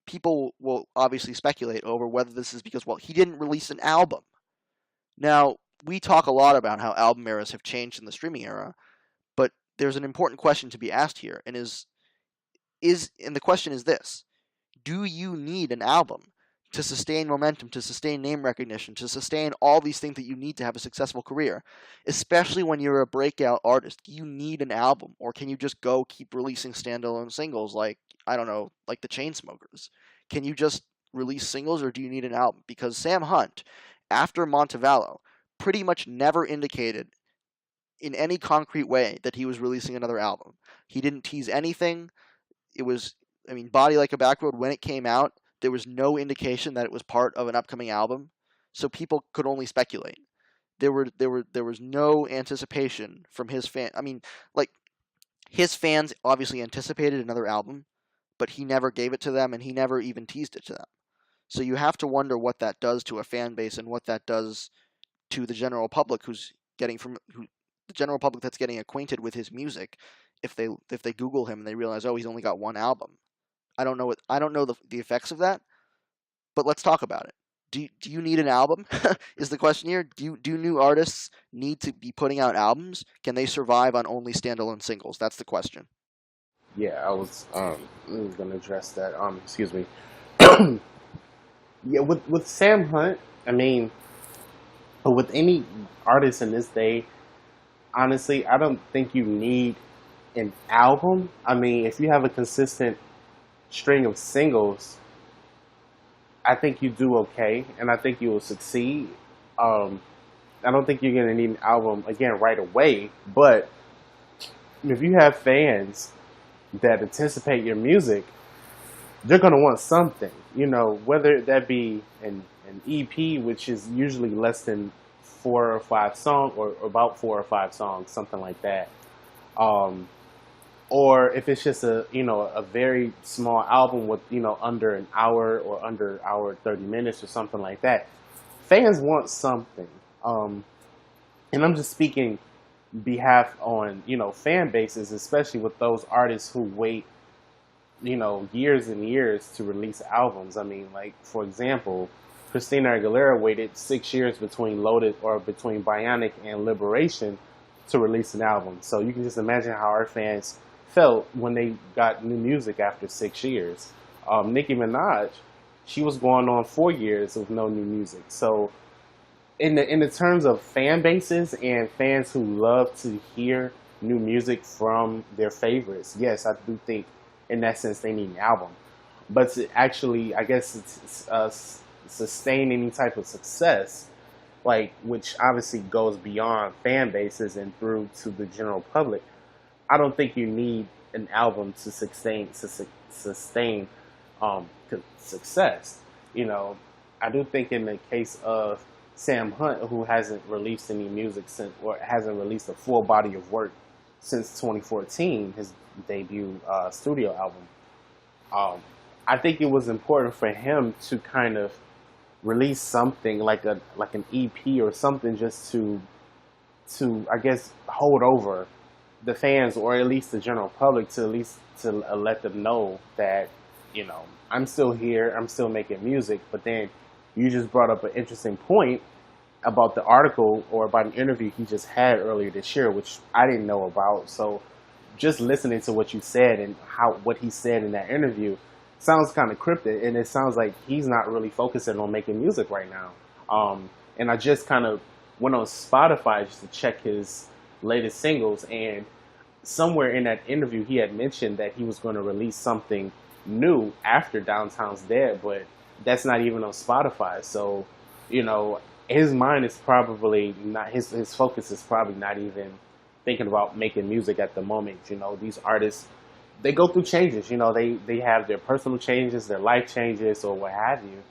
people will obviously speculate over whether this is because, well, he didn't release an album. Now, we talk a lot about how album eras have changed in the streaming era, but there's an important question to be asked here, and the question is this: do you need an album to sustain momentum, to sustain name recognition, to sustain all these things that you need to have a successful career, especially when you're a breakout artist. You need an album, or can you just go keep releasing standalone singles like, I don't know, like the Chainsmokers? Can you just release singles, or do you need an album? Because Sam Hunt, after Montevallo, pretty much never indicated in any concrete way that he was releasing another album. He didn't tease anything. It was, I mean, Body Like a Backroad, when it came out, there was no indication that it was part of an upcoming album, so people could only speculate. There was no anticipation from his fan. I mean, like, his fans obviously anticipated another album, but he never gave it to them, and he never even teased it to them. So you have to wonder what that does to a fan base, and what that does to the general public the general public that's getting acquainted with his music, if they Google him and they realize, oh, he's only got one album. I don't know the effects of that, but let's talk about it. Do you need an album? Is the question here. Do new artists need to be putting out albums? Can they survive on only standalone singles? That's the question. Yeah, I was going to address that. Excuse me. Yeah, with Sam Hunt, I mean, but with any artist in this day, honestly, I don't think you need an album. I mean, if you have a consistent string of singles, I think you do okay, and I think you will succeed. I don't think you're going to need an album again right away, but if you have fans that anticipate your music, they're going to want something, whether that be an EP, which is usually less than 4 or 5 songs, or about 4 or 5 songs, something like that. Or if it's just a very small album with, under an hour or under hour 30 minutes or something like that. Fans want something. And I'm just speaking behalf on, fan bases, especially with those artists who wait, years and years to release albums. I mean, like, for example, Christina Aguilera waited 6 years between between Bionic and Liberation to release an album. So you can just imagine how our fans felt when they got new music after 6 years. Nicki Minaj, she was going on 4 years with no new music. So in the terms of fan bases and fans who love to hear new music from their favorites, yes, I do think in that sense they need an album. But to actually, I guess, sustain any type of success, like, which obviously goes beyond fan bases and through to the general public, I don't think you need an album to sustain success. I do think in the case of Sam Hunt, who hasn't released any music since, or hasn't released a full body of work since 2014, his debut studio album, I think it was important for him to kind of release something like an EP or something, just to I guess hold over the fans, or at least the general public, to at least to let them know that, I'm still here, I'm still making music. But then you just brought up an interesting point about the article, or about an interview he just had earlier this year, which I didn't know about. So just listening to what you said and what he said in that interview sounds kind of cryptic, and it sounds like he's not really focusing on making music right now. And I just kind of went on Spotify just to check his latest singles, and somewhere in that interview he had mentioned that he was going to release something new after Downtown's Dead, but that's not even on Spotify. So, his mind is probably not, his focus is probably not even thinking about making music at the moment. These artists, they go through changes. They have their personal changes, their life changes, or what have you.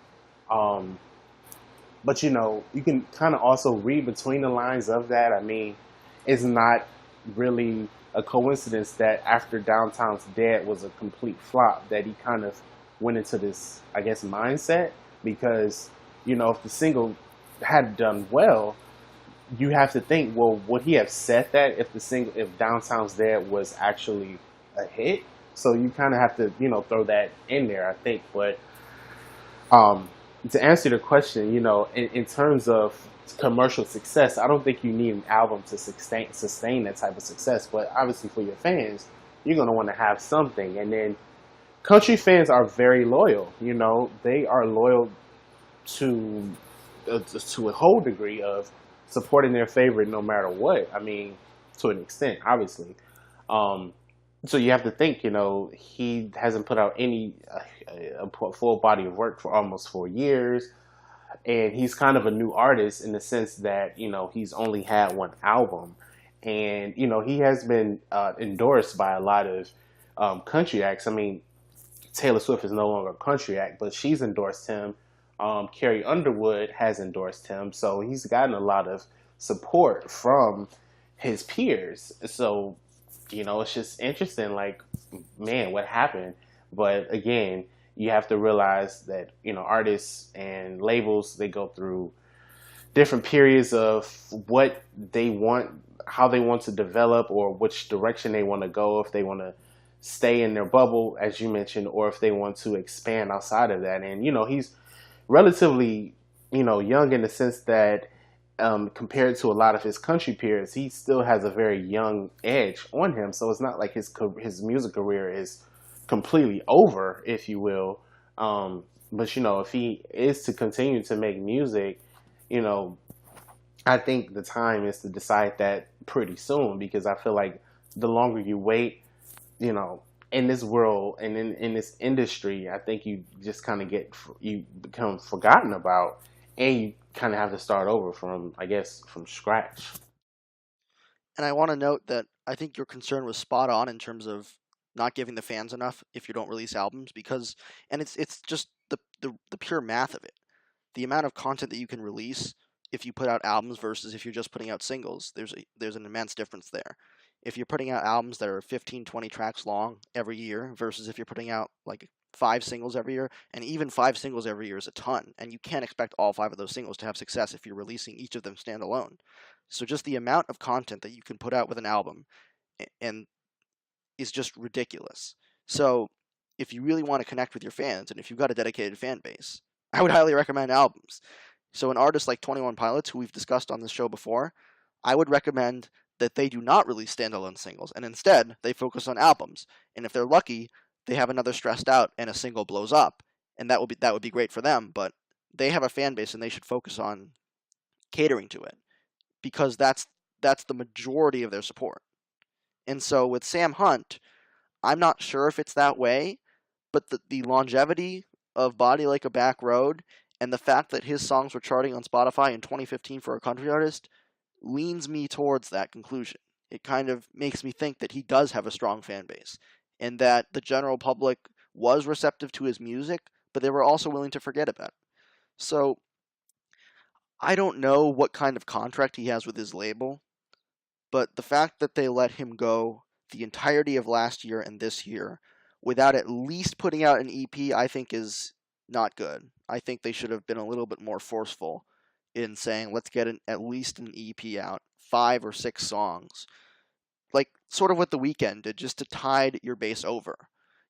But you can kind of also read between the lines of that. I mean, it's not really a coincidence that after Downtown's Dead was a complete flop, that he kind of went into this, I guess, mindset. Because, if the single had done well, you have to think, well, would he have said that if Downtown's Dead was actually a hit? So you kind of have to, throw that in there, I think. But to answer the question, in terms of commercial success, I don't think you need an album to sustain that type of success. But obviously for your fans, you're going to want to have something. And then country fans are very loyal. They are loyal to to a whole degree of supporting their favorite no matter what. I mean, to an extent, obviously. Um, so you have to think, he hasn't put out a full body of work for almost 4 years, and he's kind of a new artist in the sense that he's only had one album, and he has been endorsed by a lot of country acts. I mean, Taylor Swift is no longer a country act, but she's endorsed him. Carrie Underwood has endorsed him, so he's gotten a lot of support from his peers. So, it's just interesting. Like, man, what happened? But again, you have to realize that artists and labels, they go through different periods of what they want, how they want to develop, or which direction they want to go. If they want to stay in their bubble, as you mentioned, or if they want to expand outside of that. And he's relatively young in the sense that compared to a lot of his country peers, he still has a very young edge on him. So it's not like his music career is completely over, if you will. But if he is to continue to make music, you know, I think the time is to decide that pretty soon, because I feel like the longer you wait, in this world and in this industry, I think you just kind of you become forgotten about, and you kind of have to start over from, I guess, from scratch. And I want to note that I think your concern was spot on in terms of not giving the fans enough if you don't release albums, because, and it's just the pure math of it. The amount of content that you can release if you put out albums versus if you're just putting out singles, there's an immense difference there. If you're putting out albums that are 15, 20 tracks long every year versus if you're putting out like 5 singles every year, and even 5 singles every year is a ton, and you can't expect all 5 of those singles to have success if you're releasing each of them standalone. So just the amount of content that you can put out with an album and is just ridiculous. So if you really want to connect with your fans, and if you've got a dedicated fan base, I would highly recommend albums. So an artist like 21 Pilots, who we've discussed on this show before, I would recommend that they do not release standalone singles, and instead they focus on albums. And if they're lucky, they have another Stressed Out and a single blows up, and that would be great for them. But they have a fan base, and they should focus on catering to it, because that's the majority of their support. And so with Sam Hunt, I'm not sure if it's that way, but the longevity of Body Like a Back Road and the fact that his songs were charting on Spotify in 2015 for a country artist leans me towards that conclusion. It kind of makes me think that he does have a strong fan base, and that the general public was receptive to his music, but they were also willing to forget about it. So I don't know what kind of contract he has with his label, but the fact that they let him go the entirety of last year and this year without at least putting out an EP, I think is not good. I think they should have been a little bit more forceful in saying, let's get at least an EP out, 5 or 6 songs, like sort of what The Weeknd did, just to tide your base over.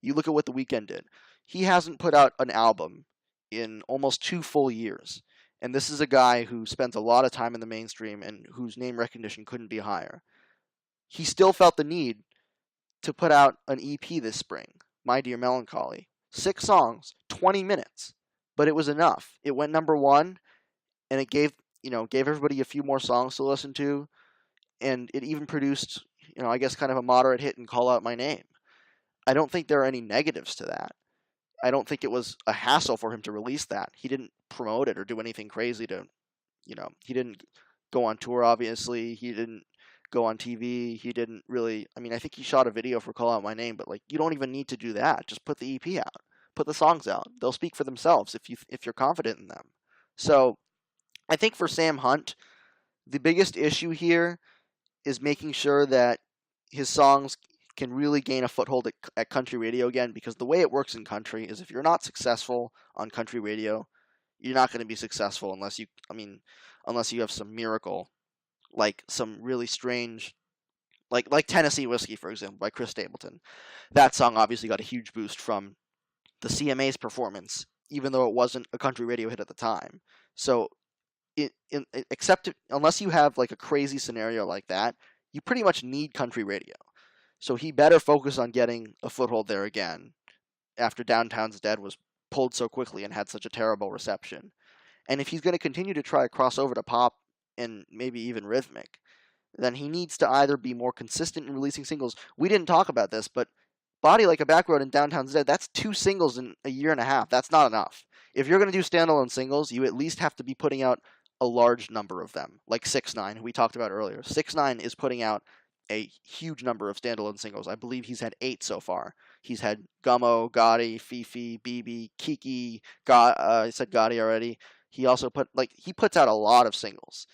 You look at what The Weeknd did. He hasn't put out an album in almost 2 full years. And this is a guy who spends a lot of time in the mainstream and whose name recognition couldn't be higher. He still felt the need to put out an EP this spring, My Dear Melancholy. 6 songs, 20 minutes. But it was enough. It went #1, and it gave everybody a few more songs to listen to, and it even produced, I guess kind of a moderate hit in Call Out My Name. I don't think there are any negatives to that. I don't think it was a hassle for him to release that. He didn't promote it or do anything crazy to, he didn't go on tour, obviously. He didn't go on TV. He didn't really, I think he shot a video for Call Out My Name, but you don't even need to do that. Just put the EP out. Put the songs out. They'll speak for themselves if you're confident in them. So I think for Sam Hunt, the biggest issue here is making sure that his songs can really gain a foothold at country radio again, because the way it works in country is if you're not successful on country radio, you're not going to be successful unless you have some miracle, like some really strange, like Tennessee Whiskey, for example, by Chris Stapleton. That song obviously got a huge boost from the CMA's performance, even though it wasn't a country radio hit at the time. So unless you have like a crazy scenario like that, you pretty much need country radio. So he better focus on getting a foothold there again after Downtown's Dead was pulled so quickly and had such a terrible reception. And if he's going to continue to try to cross over to pop and maybe even rhythmic, then he needs to either be more consistent in releasing singles. We didn't talk about this, but Body Like a Back Road and Downtown's Dead, that's 2 singles in a year and a half. That's not enough. If you're going to do standalone singles, you at least have to be putting out a large number of them, like 6ix9ine, who we talked about earlier. 6ix9ine is putting out a huge number of standalone singles. I believe he's had 8 so far. He's had Gummo, Gotti, Fifi, BB, Kiki. I said Gotti already. He also he puts out a lot of singles.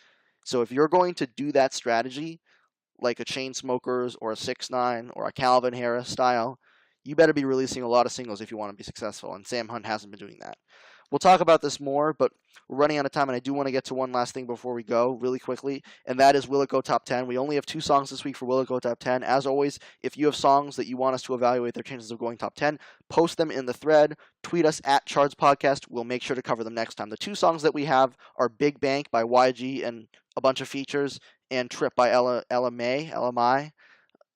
So if you're going to do that strategy, like a Chainsmokers or a 6ix9ine or a Calvin Harris style, you better be releasing a lot of singles if you want to be successful. And Sam Hunt hasn't been doing that. We'll talk about this more, but we're running out of time, and I do want to get to one last thing before we go really quickly, and that is Will It Go Top 10. We only have 2 songs this week for Will It Go Top 10. As always, if you have songs that you want us to evaluate their chances of going top 10, post them in the thread, tweet us at Charts Podcast. We'll make sure to cover them next time. The 2 songs that we have are Big Bank by YG and a bunch of features, and Trip by LMI.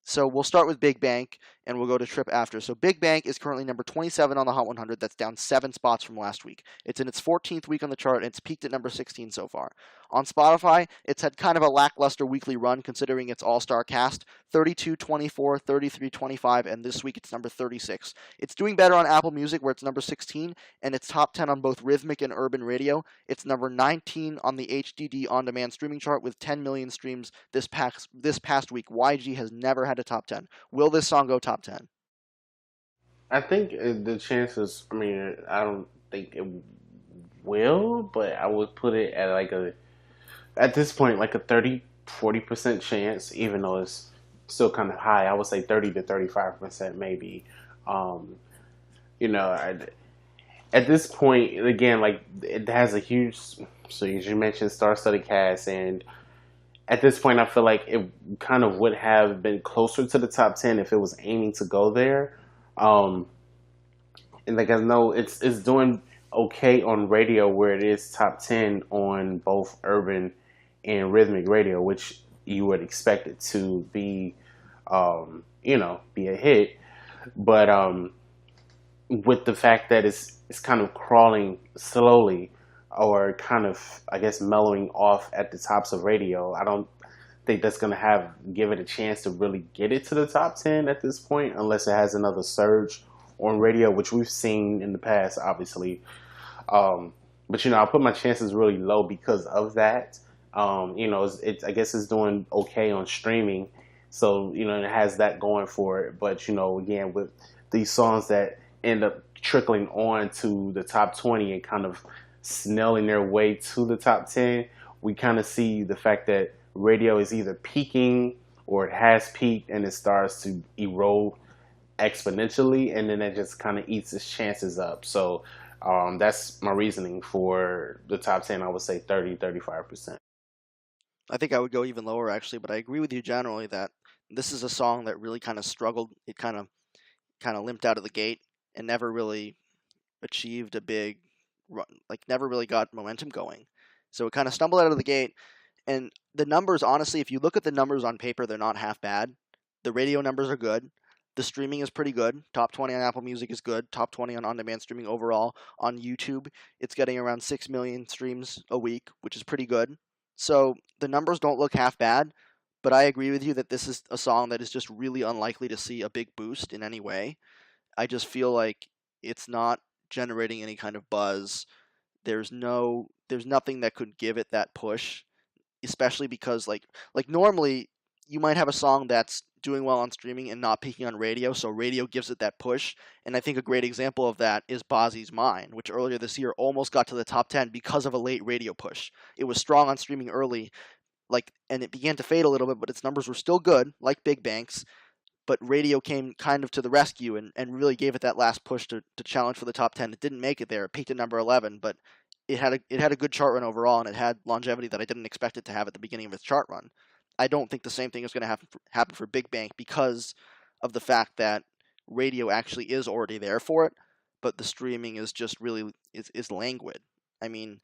So we'll start with Big Bank, and we'll go to Trip after. So Big Bank is currently number 27 on the Hot 100. That's down 7 spots from last week. It's in its 14th week on the chart, and it's peaked at number 16 so far. On Spotify, it's had kind of a lackluster weekly run considering its all-star cast, 32, 24, 33, 25, and this week it's number 36. It's doing better on Apple Music, where it's number 16, and it's top 10 on both rhythmic and urban radio. It's number 19 on the HDD on-demand streaming chart with 10 million streams this past week. YG has never had a top 10. Will this song go top 10? I think the chances. I mean, I don't think it will, but I would put it at at this point like a 30-40% chance, even though it's still kind of high. I would say 30 to 35% maybe. Um, you know, at this point, again, like it has a huge. So as you mentioned, star-studded cast, and at this point, I feel like it kind of would have been closer to the top 10 if it was aiming to go there. Um, and like I know it's doing okay on radio, where it is top 10 on both urban and rhythmic radio, which you would expect it to be, be a hit. But with the fact that it's kind of crawling slowly, or kind of, I guess, mellowing off at the tops of radio, I don't think that's going to give it a chance to really get it to the top 10 at this point, unless it has another surge on radio, which we've seen in the past, obviously. But I put my chances really low because of that. I guess it's doing okay on streaming, so it has that going for it. But again, with these songs that end up trickling on to the top 20 and kind of snelling their way to the top 10, we kind of see the fact that radio is either peaking or it has peaked and it starts to erode exponentially, and then it just kind of eats its chances up. So that's my reasoning for the top 10. I would say 30-35%. I think I would go even lower, actually, but I agree with you generally that this is a song that really kind of struggled. It kind of limped out of the gate and never really achieved a big run, never really got momentum going. So it kind of stumbled out of the gate. And the numbers, honestly, if you look at the numbers on paper, they're not half bad. The radio numbers are good. The streaming is pretty good. Top 20 on Apple Music is good. Top 20 on on-demand streaming overall. On YouTube, it's getting around 6 million streams a week, which is pretty good. So the numbers don't look half bad, but I agree with you that this is a song that is just really unlikely to see a big boost in any way. I just feel like it's not generating any kind of buzz. There's nothing that could give it that push, especially because like normally you might have a song that's doing well on streaming and not peaking on radio, so radio gives it that push. And I think a great example of that is Bozzy's Mine, which earlier this year almost got to the top 10 because of a late radio push. It was strong on streaming early, and it began to fade a little bit, but its numbers were still good, like Big Bank's. But radio came kind of to the rescue and really gave it that last push to challenge for the top 10. It didn't make it there. It peaked at number 11, but it had a good chart run overall, and it had longevity that I didn't expect it to have at the beginning of its chart run. I don't think the same thing is going to happen for Big Bank because of the fact that radio actually is already there for it, but the streaming is just really is languid. I mean,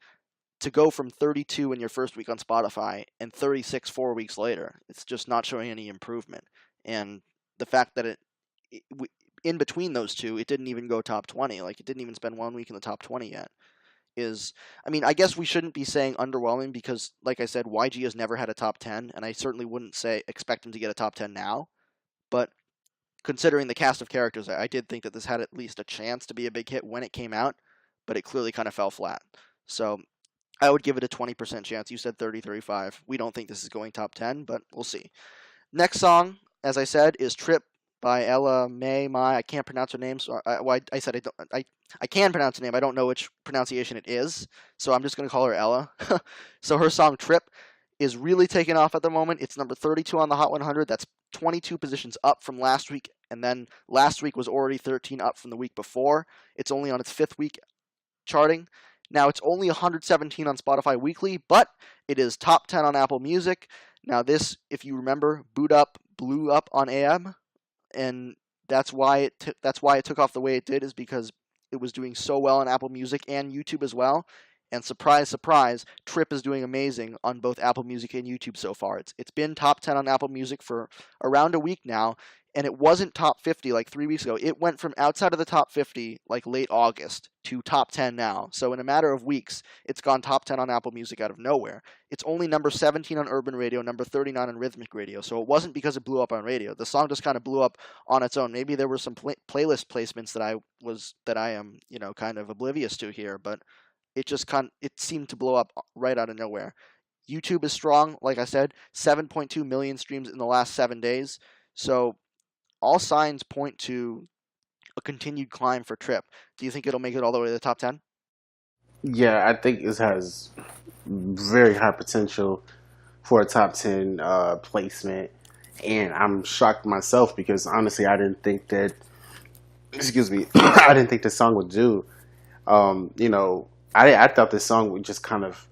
to go from 32 in your first week on Spotify and 36 4 weeks later, it's just not showing any improvement. And the fact that in between those two, it didn't even go top 20. Like, it didn't even spend 1 week in the top 20 yet. is, I mean, I guess we shouldn't be saying underwhelming because, like I said, YG has never had a top 10, and I certainly wouldn't say expect him to get a top 10 now. But considering the cast of characters, I did think that this had at least a chance to be a big hit when it came out, but it clearly kind of fell flat. So I would give it a 20% chance. You said 30, 35. We don't think this is going top 10, but we'll see. Next song, as I said, is Trip by Ella May Mai. I can't pronounce her name, so I said I can pronounce her name. I don't know which pronunciation it is, so I'm just going to call her Ella. So her song Trip is really taking off at the moment. It's number 32 on the Hot 100. That's 22 positions up from last week, and then last week was already 13 up from the week before. It's only on its fifth week charting. Now, it's only 117 on Spotify Weekly, but it is top 10 on Apple Music. Now, this, if you remember, Boot Up blew up on AM, and that's why it took off the way it did, is because it was doing so well on Apple Music and YouTube as well. And surprise, surprise, Trip is doing amazing on both Apple Music and YouTube so far. It's been top 10 on Apple Music for around a week now, and it wasn't top 50 like 3 weeks ago. It went from outside of the top 50 like late August to top 10 now. So in a matter of weeks, it's gone top 10 on Apple Music out of nowhere. It's only number 17 on Urban Radio, number 39 on Rhythmic Radio. So it wasn't because it blew up on radio. The song just kind of blew up on its own. Maybe there were some playlist placements that I am, kind of oblivious to here, but it seemed to blow up right out of nowhere. YouTube is strong, like I said, 7.2 million streams in the last 7 days. So all signs point to a continued climb for Trip. Do you think it'll make it all the way to the top 10? Yeah, I think this has very high potential for a top 10 placement. And I'm shocked myself because honestly, I didn't think that, excuse me, I didn't think this song would do. I thought this song would just kind of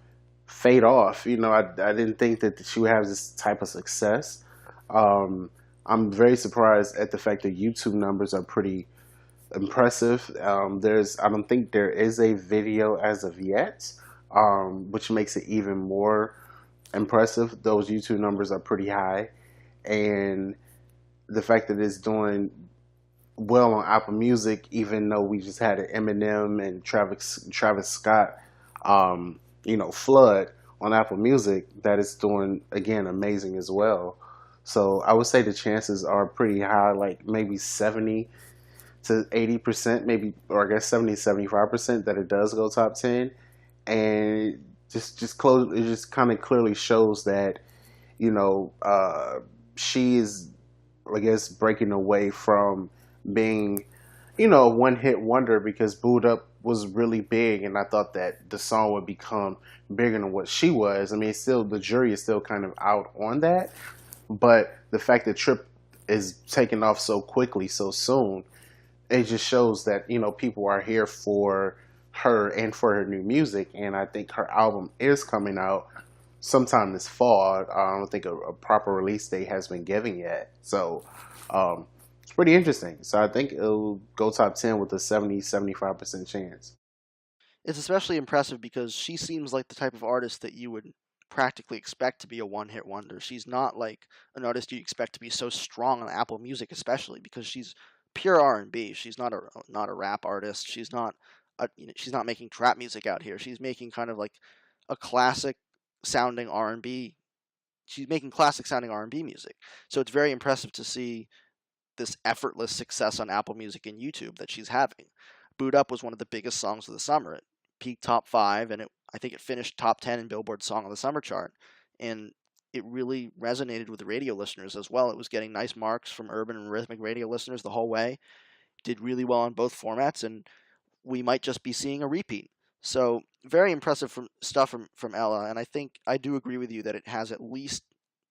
fade off. I didn't think that she would have this type of success. I'm very surprised at the fact that YouTube numbers are pretty impressive. I don't think there is a video as of yet, which makes it even more impressive. Those YouTube numbers are pretty high, and the fact that it's doing well on Apple Music, even though we just had an Eminem and Travis Scott, flood on Apple Music, that it's doing again amazing as well. So I would say the chances are pretty high, like maybe 70 to 80%, maybe, or I guess 70 75% that it does go top 10, and just close. It just kind of clearly shows that she is, I guess, breaking away from being, a one hit wonder, because Boot Up was really big, and I thought that the song would become bigger than what she was. I mean, still, the jury is still kind of out on that, but the fact that Trip is taking off so quickly, so soon, it just shows that, people are here for her and for her new music. And I think her album is coming out sometime this fall. I don't think a proper release date has been given yet. So it's pretty interesting. So I think it'll go top 10 with a 70-75% chance. It's especially impressive because she seems like the type of artist that you would practically expect to be a one-hit wonder. She's not like an artist you expect to be so strong on Apple Music, especially because she's pure R&B. She's not a rap artist. She's not making trap music out here. She's making kind of like a classic sounding R&B. She's making classic sounding R&B music. So it's very impressive to see this effortless success on Apple Music and YouTube that she's having. Boot Up was one of the biggest songs of the summer. It peaked top 5, and I think it finished top 10 in Billboard's Song of the Summer chart. And it really resonated with the radio listeners as well. It was getting nice marks from urban and rhythmic radio listeners the whole way. Did really well on both formats, and we might just be seeing a repeat. So very impressive stuff from Ella, and I do agree with you that it has at least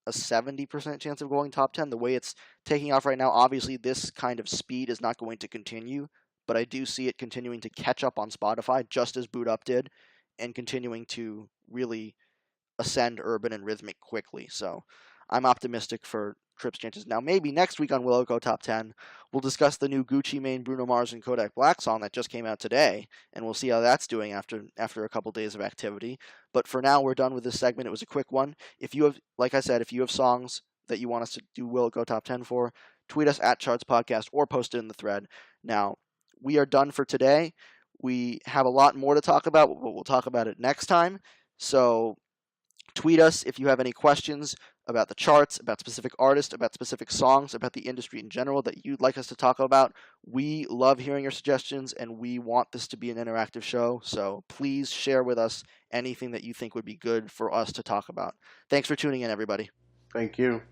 a 70% chance of going top 10. The way it's taking off right now, obviously this kind of speed is not going to continue, but I do see it continuing to catch up on Spotify, just as Boot Up did, and continuing to really ascend urban and rhythmic quickly. So I'm optimistic for Trip's chances. Now, maybe next week on Will It Go Top 10, we'll discuss the new Gucci Mane, Bruno Mars, and Kodak Black song that just came out today, and we'll see how that's doing after a couple days of activity. But for now, we're done with this segment. It was a quick one. If you have, like I said, if you have songs that you want us to do Will It Go Top 10 for, tweet us at Charts Podcast or post it in the thread. Now, we are done for today. We have a lot more to talk about, but we'll talk about it next time. So tweet us if you have any questions about the charts, about specific artists, about specific songs, about the industry in general that you'd like us to talk about. We love hearing your suggestions, and we want this to be an interactive show, so please share with us anything that you think would be good for us to talk about. Thanks for tuning in, everybody. Thank you.